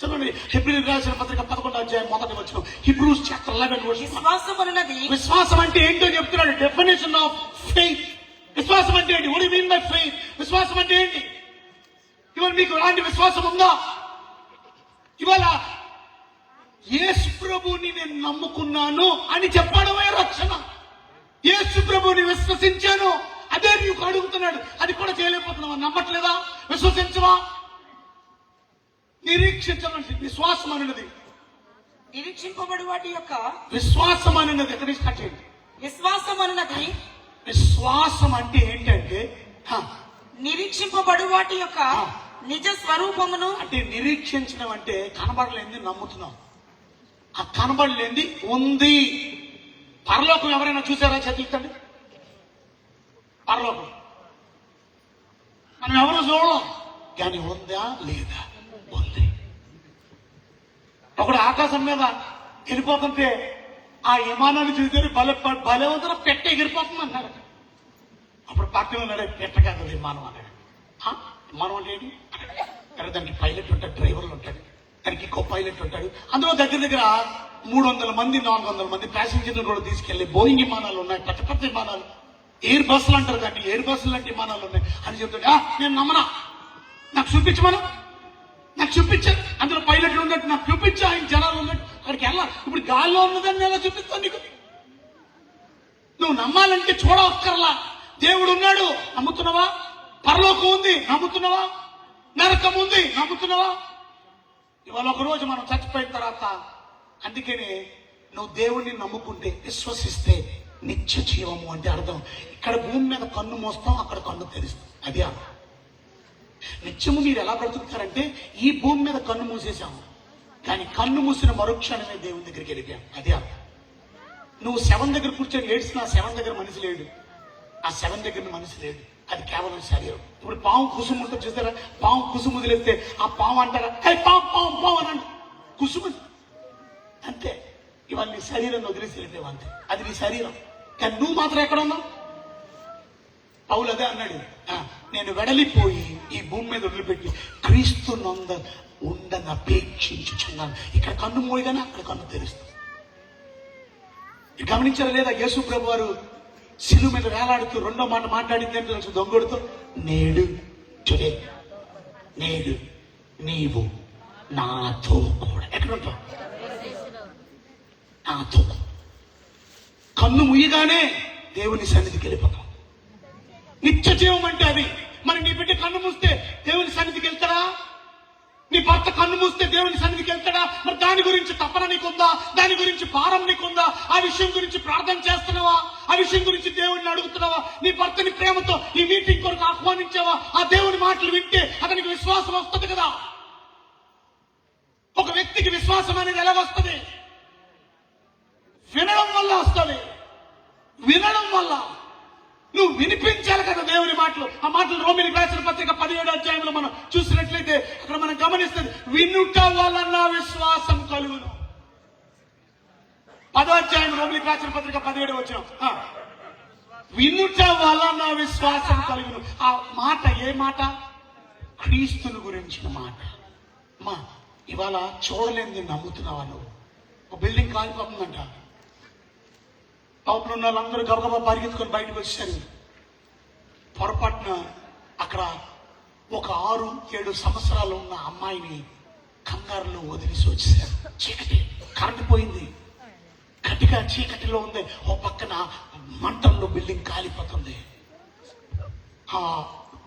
చదవండి, హెబ్రీయులకు రాసిన పత్రిక 11వ అధ్యాయం 1వ వచనం. హిబ్రూస్ చాప్టర్ 11 విశ్వాసం అన్నది, విశ్వాసం అంటే ఏంటో చెప్తున్నాడు. Definition of faith. విశ్వాసం అంటే ఏంటి? What you mean by faith? విశ్వాసం అంటే ఏంటి? ఇవాళ మీకు అలాంటి విశ్వాసం ఉందా? ఇవాళ యేసు ప్రభువుని నేను నమ్ముకున్నాను అని చెప్పడమే రక్షణ. యేసు ప్రభువుని విశ్వసించాను, అదే నీకు అడుగుతున్నాడు. అది కూడా చేయలేకపోతున్నావా? నమ్మట్లేదా? విశ్వసించవా? నిరీక్షించమని విశ్వాసం అన్నది, నిరీక్షింపబడు వాటి యొక్క విశ్వాసం అన్నది ఎక్కడ స్టార్ట్ చేయండి. విశ్వాసం అన్నది, విశ్వాసం అంటే ఏంటంటే నిరీక్షింపబడు వాటి యొక్క నిజ స్వరూపమును. అంటే నిరీక్షించడం అంటే కనబడలేంది నమ్ముతున్నాం. ఆ కనబడలేంది ఉంది. పరలోకం ఎవరైనా చూసారా? చదువుతండి. పరలోకం మనం ఎవరు చూడలేం, కానీ ఉందా లేదా? ఉంది. ఒకడు ఆకాశం మీద వెళ్ళిపోతుంటే ఆ విమానాన్ని చూసి భలే ఉందరో పెట్ట ఎగిరిపోతుంది అన్నాడు. అప్పుడు పక్కన ఉన్నాడే, పెట్ట కాదు విమానం అన్నాడు. విమానం అంటే ఏంటి? అక్కడ దానికి పైలట్ ఉంటాడు, డ్రైవర్లు ఉంటాడు, దానికి ఇంకో పైలట్ ఉంటాడు. అందులో దగ్గర దగ్గర 300 మంది 400 మంది ప్యాసింజర్లు కూడా తీసుకెళ్లి బోయింగ్ విమానాలు ఉన్నాయి, పెద్ద పెద్ద విమానాలు, ఎయిర్ బస్సులు అంటారు దాన్ని. ఎయిర్ బస్సులు లాంటి విమానాలు ఉన్నాయి అని చెప్తాడు. నేను నమ్మనా, నాకు చూపించమను, నాకు చూపించాను. అందులో పైలట్లు ఉన్నట్టు నాకు చూపించా, ఆయన జనాలు ఉన్నట్టు అక్కడికి వెళ్ళాలి. ఇప్పుడు గాల్లో ఉన్నదాన్ని ఎలా చూపిస్తాను నీకు? నువ్వు నమ్మాలంటే చూడవక్కర్లా. దేవుడు ఉన్నాడు, నమ్ముతున్నావా? పరలోకం ఉంది, నమ్ముతున్నావా? నరకం ఉంది, నమ్ముతున్నావా? ఇవాళ ఒక రోజు మనం చచ్చిపోయిన తర్వాత, అందుకనే నువ్వు దేవుణ్ణి నమ్ముకుంటే, విశ్వసిస్తే నిత్య జీవము అంటే అర్థం. ఇక్కడ భూమి మీద కన్ను మోస్తాం, అక్కడ కన్ను తెరుస్తాం. అది అర్థం. నిత్యము మీరు ఎలా బ్రతుకుతారంటే, ఈ భూమి మీద కన్ను మూసేశాము, కానీ కన్ను మూసిన మరుక్షణమే దేవుని దగ్గరికి వెళ్ళిపోయాం. అదే అర్థం. నువ్వు శవం దగ్గర కూర్చొని ఏడ్చిన ఆ శవం దగ్గర మనిషి లేడు, ఆ శవం దగ్గర మనిషి లేడు, అది కేవలం శరీరం. ఇప్పుడు పాము కుసుము ఉంటుంది చూసారా? పాము కుసుము వదిలేస్తే ఆ పాము అంటారా? పాము పాము పాము అని అంట, కుసుము అంతే. ఇవాళ నీ శరీరం వదిలేసి వెళ్ళిపోయావు అంతే, అది నీ శరీరం. కానీ నువ్వు మాత్రం ఎక్కడ ఉన్నావు? పౌలు అదే అన్నాడు, నేను వెడలిపోయి ఈ భూమి మీద వదిలిపెట్టి క్రీస్తు నంద ఉండని అపేక్షించుచున్నాను. ఇక్కడ కన్ను మోయగానే అక్కడ కన్ను తెరుస్తుంది. గమనించారా లేదా? యేసు ప్రభు వారు శిలువ మీద వేలాడుతూ రెండో మాట మాట్లాడింది అంటే తెలుసు, దొంగడుతో, నేడు టుడే, నేడు నీవు నాతో కూడా. ఎక్కడ ఉంటావు? నాతో. కన్ను ముయ్యగానే దేవుని సన్నిధికి వెళ్ళిపోతాం. నిత్య జీవం అంటే అది. మరి నీ బిడ్డ కన్ను మూస్తే దేవుని సన్నిధికి వెళ్తాడా? నీ భర్త కన్ను మూస్తే దేవుని సన్నిధికి వెళ్తాడా? మరి దాని గురించి తపన నీకుందా? దాని గురించి భారం నీకుందా? ఆ విషయం గురించి ప్రార్థన చేస్తున్నావా? ఆ విషయం గురించి దేవుడిని అడుగుతున్నావా? నీ భర్తని ప్రేమతో ఈ మీటింగ్ కొరకు ఆహ్వానించావా? ఆ దేవుని మాటలు వింటే అతనికి విశ్వాసం వస్తుంది కదా. ఒక వ్యక్తికి విశ్వాసం అనేది ఎలా వస్తుంది? వినడం వల్ల వస్తుంది. వినడం వల్ల నువ్వు వినిపించాలి కదా దేవుని మాటలు. ఆ మాటలు రోమీయులకు రాసిన పత్రిక 17వ అధ్యాయంలో మనం చూసినట్లయితే అక్కడ మనం గమనిస్తుంది, వినుట వలన విశ్వాసం కలుగును. 10వ అధ్యాయం రోమీయులకు రాసిన పత్రిక 17వ వచనం. వినుట వలన విశ్వాసం కలుగును. ఆ మాట ఏ మాట? క్రీస్తుని గురించిన మాట. అమ్మా, ఇవాళ చూడలేనిది నమ్ముతున్నావా నువ్వు? ఒక బిల్డింగ్ కాలిపోతుందంట. లోపల ఉన్న వాళ్ళందరూ గబగబా పరిగెత్తుకొని బయటకు వచ్చారు. పొరపాటున అక్కడ ఒక 6-7 సంవత్సరాలు ఉన్న అమ్మాయిని కంగారులో వదిలేసి వచ్చేసారు. చీకటి, కరెంటు పోయింది, గట్టిగా చీకటిలో ఉంది. ఓ పక్కన మంటల్లో బిల్డింగ్ కాలిపోతుంది.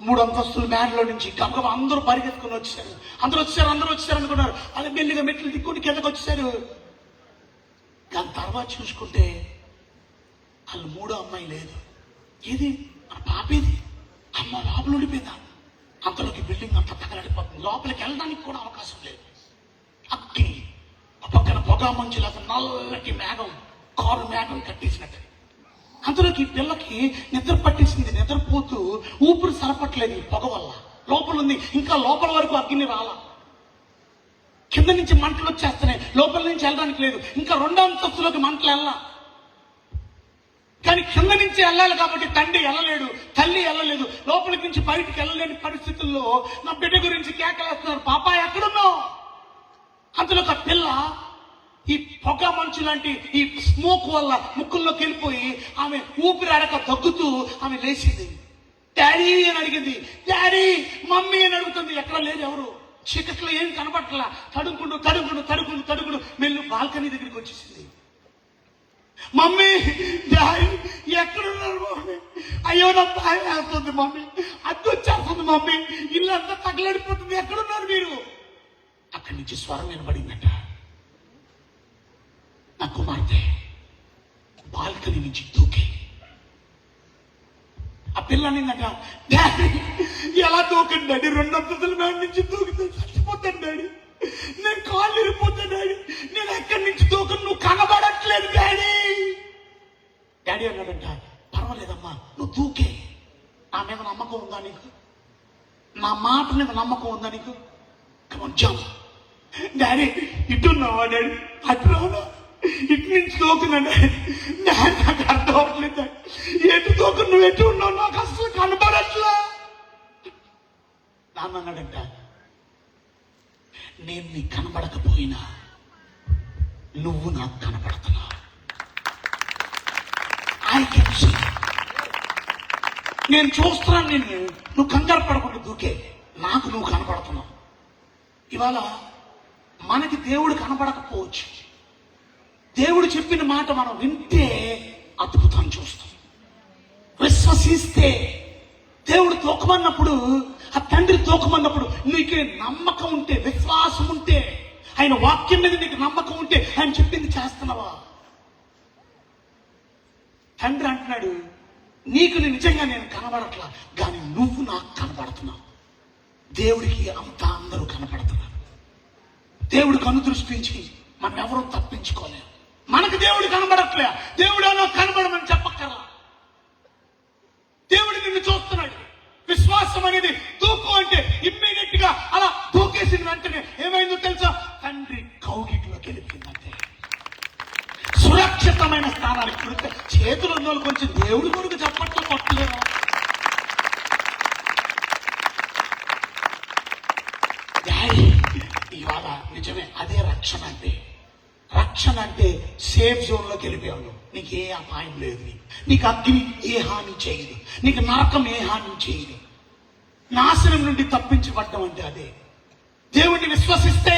3 అంతస్తుల మ్యాన్లో నుంచి గబగబా అందరూ పరిగెత్తుకుని వచ్చారు. అందరూ వచ్చారు అనుకున్నారు. అదే మెల్లిగా మెట్లు దిక్కుని కిందకు వచ్చారు. దాని తర్వాత చూసుకుంటే వాళ్ళు 3వ అమ్మాయి లేదు. ఏది మన పాపేది? అమ్మ లోపల ఉండిపోయిందా? అంతలోకి బిల్డింగ్ అంతా తగలడిపోతుంది. లోపలికి వెళ్ళడానికి కూడా అవకాశం లేదు. అగ్ని, ఆ పక్కన పొగ మంచులాగా నల్లటి మేఘం, కారు మేఘం కట్టేసినట్టు. అంతలోకి ఈ పిల్లకి నిద్ర పట్టేసింది. నిద్రపోతూ ఊపిరి సరపట్లేదు ఈ పొగ వల్ల. లోపల ఉంది, ఇంకా లోపల వరకు అగ్ని రాలా. కింద నుంచి మంటలు వచ్చేస్తున్నాయి, లోపల నుంచి వెళ్ళడానికి లేదు. ఇంకా 2వ అంతస్తులోకి మంటలు వెళ్ళా. కానీ కింద నుంచి వెళ్ళాలి కాబట్టి తండ్రి వెళ్ళలేడు, తల్లి వెళ్ళలేదు. లోపలికి నుంచి బయటికి వెళ్ళలేని పరిస్థితుల్లో నా బిడ్డ గురించి కేకలేస్తున్నారు, పాపా ఎక్కడున్నావు? అందులో ఒక పిల్ల ఈ పొగ మంచు లాంటి ఈ స్మోక్ వల్ల ముక్కుల్లోకి వెళ్ళిపోయి ఆమె ఊపిరి ఆడక దగ్గుతూ ఆమె లేచింది. డాడీ అని అడిగింది. డాడీ, మమ్మీ అని అడుగుతుంది. ఎక్కడ లేరు ఎవరు. చీకట్లో ఏం కనబట్టలా. తడుకుంటూ మెల్లు బాల్కనీ దగ్గరికి వచ్చేసింది. మమ్మీ, డాడీ ఎక్కడున్నారు మమ్మీ? అయ్యో నా భయం వేస్తుంది మమ్మీ, అడ్డు వచ్చేస్తుంది మమ్మీ, ఇల్లంతా తగలడిపోతుంది, ఎక్కడున్నారు మీరు? అక్కడి నుంచి స్వరం వినబడిందట. నా కుమార్తె బాల్కనీ నుంచి దూకి. ఆ పిల్లనిందట, డాడీ ఎలా దూకండి డాడీ? 2 అంతస్తుల మీద నుంచి దూకితే చచ్చిపోతాను డాడీ, నేను కాళ్ళు ఇరిపోతాను డాడీ, నేను ఎక్కడి నుంచి దూకను, నువ్వు కనబడట్లేదు డాడీ. డాడీ అన్నాడంట, పర్వాలేదమ్మా నువ్వు దూకే, నా మీద నమ్మకం ఉందా నీకు? నా మాట మీద నమ్మకం ఉందా నీకు? జంప్. డాడీ ఇటున్నావా డాడీ? అటు రావా? ఇటు నుంచి దూకున్నా డాడీ. నాకు అర్థం అవ్వట్లేదు. ఎటు దూకు, నువ్వు ఎటు ఉన్నావు, నాకు అసలు కనబడట్లా. నాన్న అన్నాడంట, నేను నీకు కనబడకపోయినా నువ్వు నాకు కనబడుతున్నావు. I can see. నేను చూస్తున్నాను నిన్ను, నువ్వు కంగారు పడకుండా దూకే, నాకు నువ్వు కనబడుతున్నావు. ఇవాళ మనకి దేవుడు కనబడకపోవచ్చు, దేవుడు చెప్పిన మాట మనం వింటే అద్భుతం చూస్తాం. విశ్వసిస్తే, దేవుడు తోకమన్నప్పుడు, ఆ తండ్రి తోకమన్నప్పుడు నీకు నమ్మకం ఉంటే, విశ్వాసం ఉంటే, ఆయన వాక్యం మీద నీకు నమ్మకం ఉంటే ఆయన చెప్పింది చేస్తున్నావా? తండ్రి అంటున్నాడు, నీకు నిజంగా నేను కనబడట్లా, కానీ నువ్వు నాకు కనబడుతున్నావు. దేవుడికి అంతా అందరూ కనబడుతున్నారు. దేవుడు కనుదృష్టించి మనం ఎవరూ తప్పించుకోలేము. మనకు దేవుడు కనబడట్లే, దేవుడు నాకు కనబడమని చెప్పక్కర్లా. దేవుడు నిన్ను చూస్తున్నాడు. విశ్వాసం అనేది దూకు అంటే ఇమ్మీడియట్ గా అలా దూకేసిన వెంటనే ఏమైందో తెలుసా? తండ్రి కౌగిట్లోకి వెళ్ళిపోయిందంటే సురక్షితమైన స్థానానికి. ఇప్పుడు చేతులు ఉన్న వాళ్ళు కొంచెం దేవుడి కొరకు చెప్పట్లు కొట్టలేరు. డాడీ ఇవాళ నిజమే, అదే రక్షణ అంటే. రక్షణ అంటే సేఫ్ జోన్ లోకి వెళ్ళిపోయావు. నీకు ఏ అపాయం లేదు, నీకు అగ్ని ఏ హాని చేయదు, నీకు నరకం ఏ హాని చేయదు. నాశనం నుండి తప్పించబడ్డం అంటే అదే. దేవుణ్ణి విశ్వసిస్తే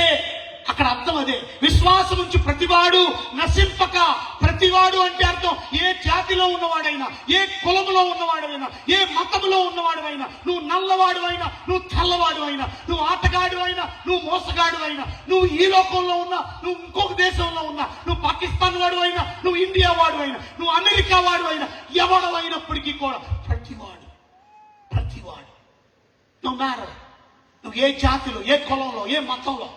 అక్కడ అర్థం అదే. విశ్వాసం నుంచి ప్రతివాడు నశింపక, ప్రతివాడు అంటే అర్థం ఏ జాతిలో ఉన్నవాడైనా, ఏ కులములో ఉన్నవాడైనా, ఏ మతములో ఉన్నవాడైనా, నువ్వు నల్లవాడు అయినా, నువ్వు తెల్లవాడు అయినా, నువ్వు ఆటగాడు అయినా, నువ్వు మోసగాడు అయినా, నువ్వు ఈ లోకంలో ఉన్నా, నువ్వు ఇంకొక దేశంలో ఉన్నా, నువ్వు పాకిస్తాన్ వాడు అయినా, నువ్వు ఇండియా వాడు అయినా, నువ్వు అమెరికా వాడు అయినా, ఎవడు అయినప్పటికీ కూడా ప్రతివాడు నో మ్యాటర్, నువ్వు ఏ జాతిలో, ఏ కులంలో, ఏ మతంలో,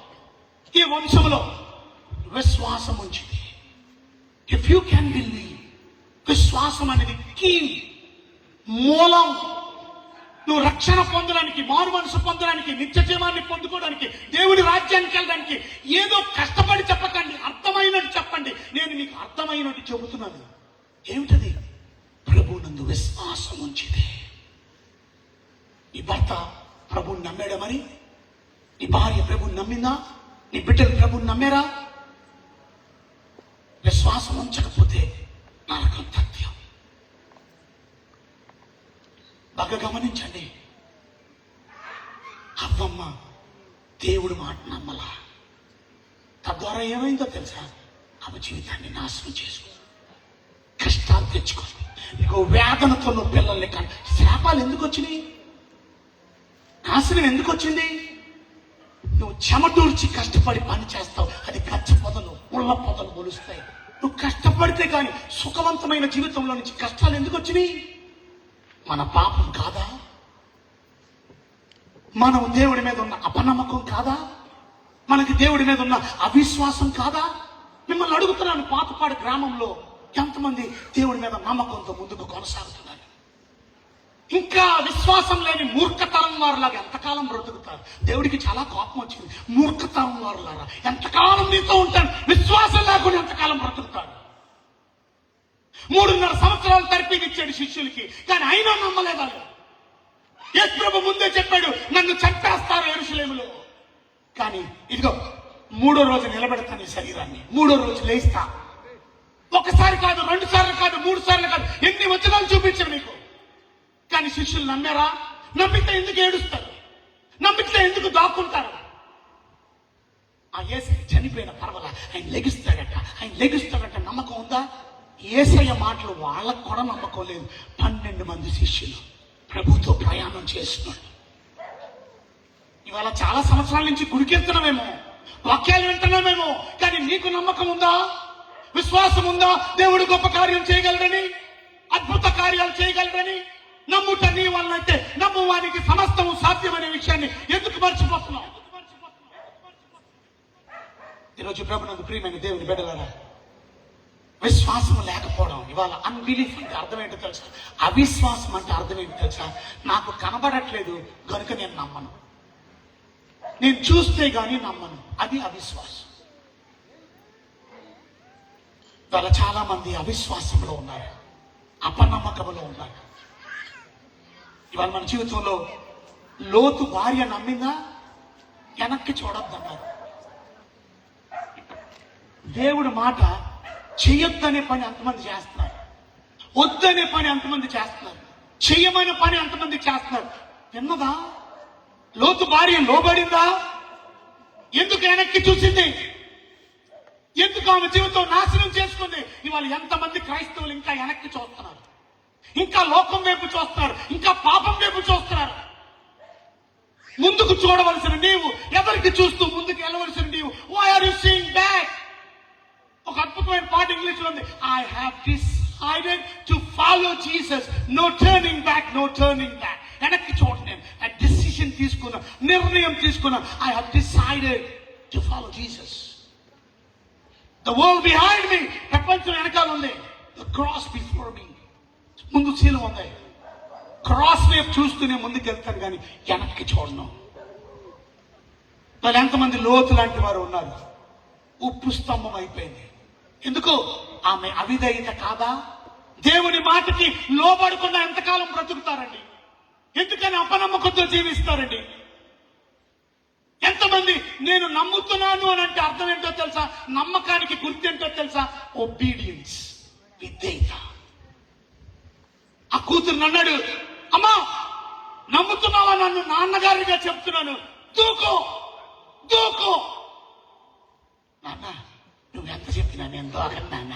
ఏ వంశంలో, విశ్వాసం ఉంచింది. ఇఫ్ యూ క్యాన్ బిలీవ్, విశ్వాసం అనేది కీ, మూలం. నువ్వు రక్షణ పొందడానికి, మారు మనసు పొందడానికి, నిత్య జీవాన్ని పొందుకోవడానికి, దేవుడి రాజ్యానికి వెళ్ళడానికి ఏదో కష్టపడి చెప్పకండి, అర్థమైనట్టు చెప్పండి. నేను మీకు అర్థమైనట్టు చెబుతున్నాను. ఏమిటది? ప్రభువునందు విశ్వాసం. నమ్మాడా మరి? నీ భార్య ప్రభుని నమ్మిందా? నీ బిడ్డలు ప్రభుని నమ్మారా? విశ్వాసం ఉంచకపోతే నరకం తథ్యం. బాగా గమనించండి. అవ్వమ్మ దేవుడు మాట నమ్మలా. తద్వారా ఏమైందో తెలుసా? ఆమె జీవితాన్ని నాశనం చేసుకో, కష్టాలు తెచ్చుకో. నీకు వేదనతో నువ్వు పిల్లల్ని కానీ శాపాలు ఎందుకు వచ్చినాయి? నాశనం ఎందుకు వచ్చింది? నువ్వు చెమటూర్చి కష్టపడి పని చేస్తావు, అది గచ్చ పొదలు ముళ్ళ పొదలు మొలుస్తాయి. నువ్వు కష్టపడితే కానీ సుఖవంతమైన జీవితంలో నుంచి కష్టాలు ఎందుకు వచ్చినాయి? మన పాపం కాదా? మనం దేవుడి మీద ఉన్న అపనమ్మకం కాదా? మనకి దేవుడి మీద ఉన్న అవిశ్వాసం కాదా? మిమ్మల్ని అడుగుతున్నాను, పాతపాడు గ్రామంలో ఎంతమంది దేవుడి మీద నమ్మకంతో ముందుకు కొనసాగుతున్నారు? ఇంకా విశ్వాసం లేని మూర్ఖతరం వారులాగా ఎంతకాలం బ్రతుకుతారు? దేవుడికి చాలా కోపం వచ్చింది. మూర్ఖతరం వారులాగా ఎంతకాలం నీతో ఉంటారు? విశ్వాసం లేకుండా ఎంతకాలం బ్రతుకుతారు? 3.5 సంవత్సరాలు తర్పీనిచ్చాడు శిష్యులకి, కానీ అయినా నమ్మలేదు. యేసు ప్రభు ముందే చెప్పాడు, నన్ను చంపేస్తారు యెరూషలేములో. కానీ ఇదిగో 3వ రోజు నిలబెడతాను ఈ శరీరాన్ని, 3వ రోజు లేస్తా. ఒకసారి కాదు, 2 సార్లు కాదు, 3 సార్లు కాదు, ఎన్ని వచనాలు చూపించారు నీకు. కానీ శిష్యులు నమ్మారా? నమ్మితే ఎందుకు ఏడుస్తారు? నమ్మితే ఎందుకు దాక్కుంటారు? ఆ యేసయ్య చనిపోయిన పర్వాల, ఆయన లెగిస్తాడట నమ్మకం ఉందా? యేసయ్య మాటలు వాళ్ళకు కూడా నమ్మకం లేదు. 12 మంది శిష్యులు ప్రభుతో ప్రయాణం చేస్తున్నాడు. ఇవాళ చాలా సంవత్సరాల నుంచి గుడికెళ్తున్నామేమో, వాక్యాలు వింటున్నామేమో, కానీ నీకు నమ్మకం ఉందా? విశ్వాసం ఉందా? దేవుడు గొప్ప కార్యం చేయగలడని, అద్భుత కార్యాలు చేయగలడని నమ్ముట నీ వల్ల అయితే నమ్మువానికి సమస్తము సాధ్యమనే విషయాన్ని ఎందుకు మర్చిపోతున్నావు? ఈరోజు ప్రభునందు ప్రియమైన దేవుని బిడ్డలారా, విశ్వాసం లేకపోవడం, ఇవాళ అన్బిలీఫ్ అంటే అర్థం ఏంటో తెలుసా? అవిశ్వాసం అంటే అర్థం ఏంటో తెలుసా? నాకు కనబడట్లేదు కనుక నేను నమ్మను, నేను చూస్తే గానీ నమ్మను, అది అవిశ్వాసం. ఇవాళ చాలా మంది అవిశ్వాసంలో ఉన్నారు, అపనమ్మకంలో ఉన్నారు. ఇవాళ మన జీవితంలో లోతు భార్య నమ్మిందా? వెనక్కి చూడొద్దన్నారు. దేవుడి మాట చెయ్యొద్దనే పని అంతమంది చేస్తున్నారు, వద్దనే పని అంతమంది చేస్తున్నారు, చెయ్యమైన పని అంతమంది చేస్తున్నారు. విన్నదా? లోతు భార్య లోబడిందా? ఎందుకు వెనక్కి చూసింది? ఎందుకు ఆమె జీవితం నాశనం చేసుకుంది? ఇవాళ ఎంతమంది క్రైస్తవులు ఇంకా వెనక్కి చూస్తున్నారు, ఇంకా లోకం వైపు చూస్తున్నారు, ఇంకా పాపం వైపు చూస్తున్నారు. ముందుకు చూడవలసిన నీవు ఎవరికి చూస్తూ ముందుకు వెళ్ళవలసిన నీవు? Why are you seeing back? ఒక అద్భుతమైన పాట ఇంగ్లీష్ లో ఉంది, I have decided to follow Jesus, no turning back, no turning back. వెనక్కి చూడలేదు, ఆ డిసిషన్ తీసుకున్నా, నిర్ణయం తీసుకున్నా. I have decided to follow Jesus. The world behind me, ప్రపంచం వెనకాల ఉంది, ద క్రాస్ బిఫోర్ మీ, ముందు శీలం ఉంది. క్రాస్ వైపు చూస్తూనే ముందుకు వెళ్తాను కానీ వెనక్కి చూడను. మరి ఎంతమంది లోతు లాంటి వారు ఉన్నారు? ఉప్పు స్తంభం అయిపోయింది. ఎందుకు? ఆమె అవిధేయత కాదా? దేవుని మాటకి లోబడకుండా ఎంతకాలం బ్రతుకుతారండి? ఎందుకని అపనమ్మకంతో జీవిస్తారండి? ఎంతమంది నేను నమ్ముతున్నాను అని అంటే అర్థం ఏంటో తెలుసా? నమ్మకానికి గుర్తేంటో తెలుసా? ఒబీడియన్స్, విధేయత. ఆ కూతురు అన్నాడు, అమ్మా నమ్ముతున్నావా నన్ను? నాన్నగారిగా చెప్తున్నాను, దూకో దూకో. నాన్న నువ్వెంత చెప్పినా నేను దోకను నాన్న.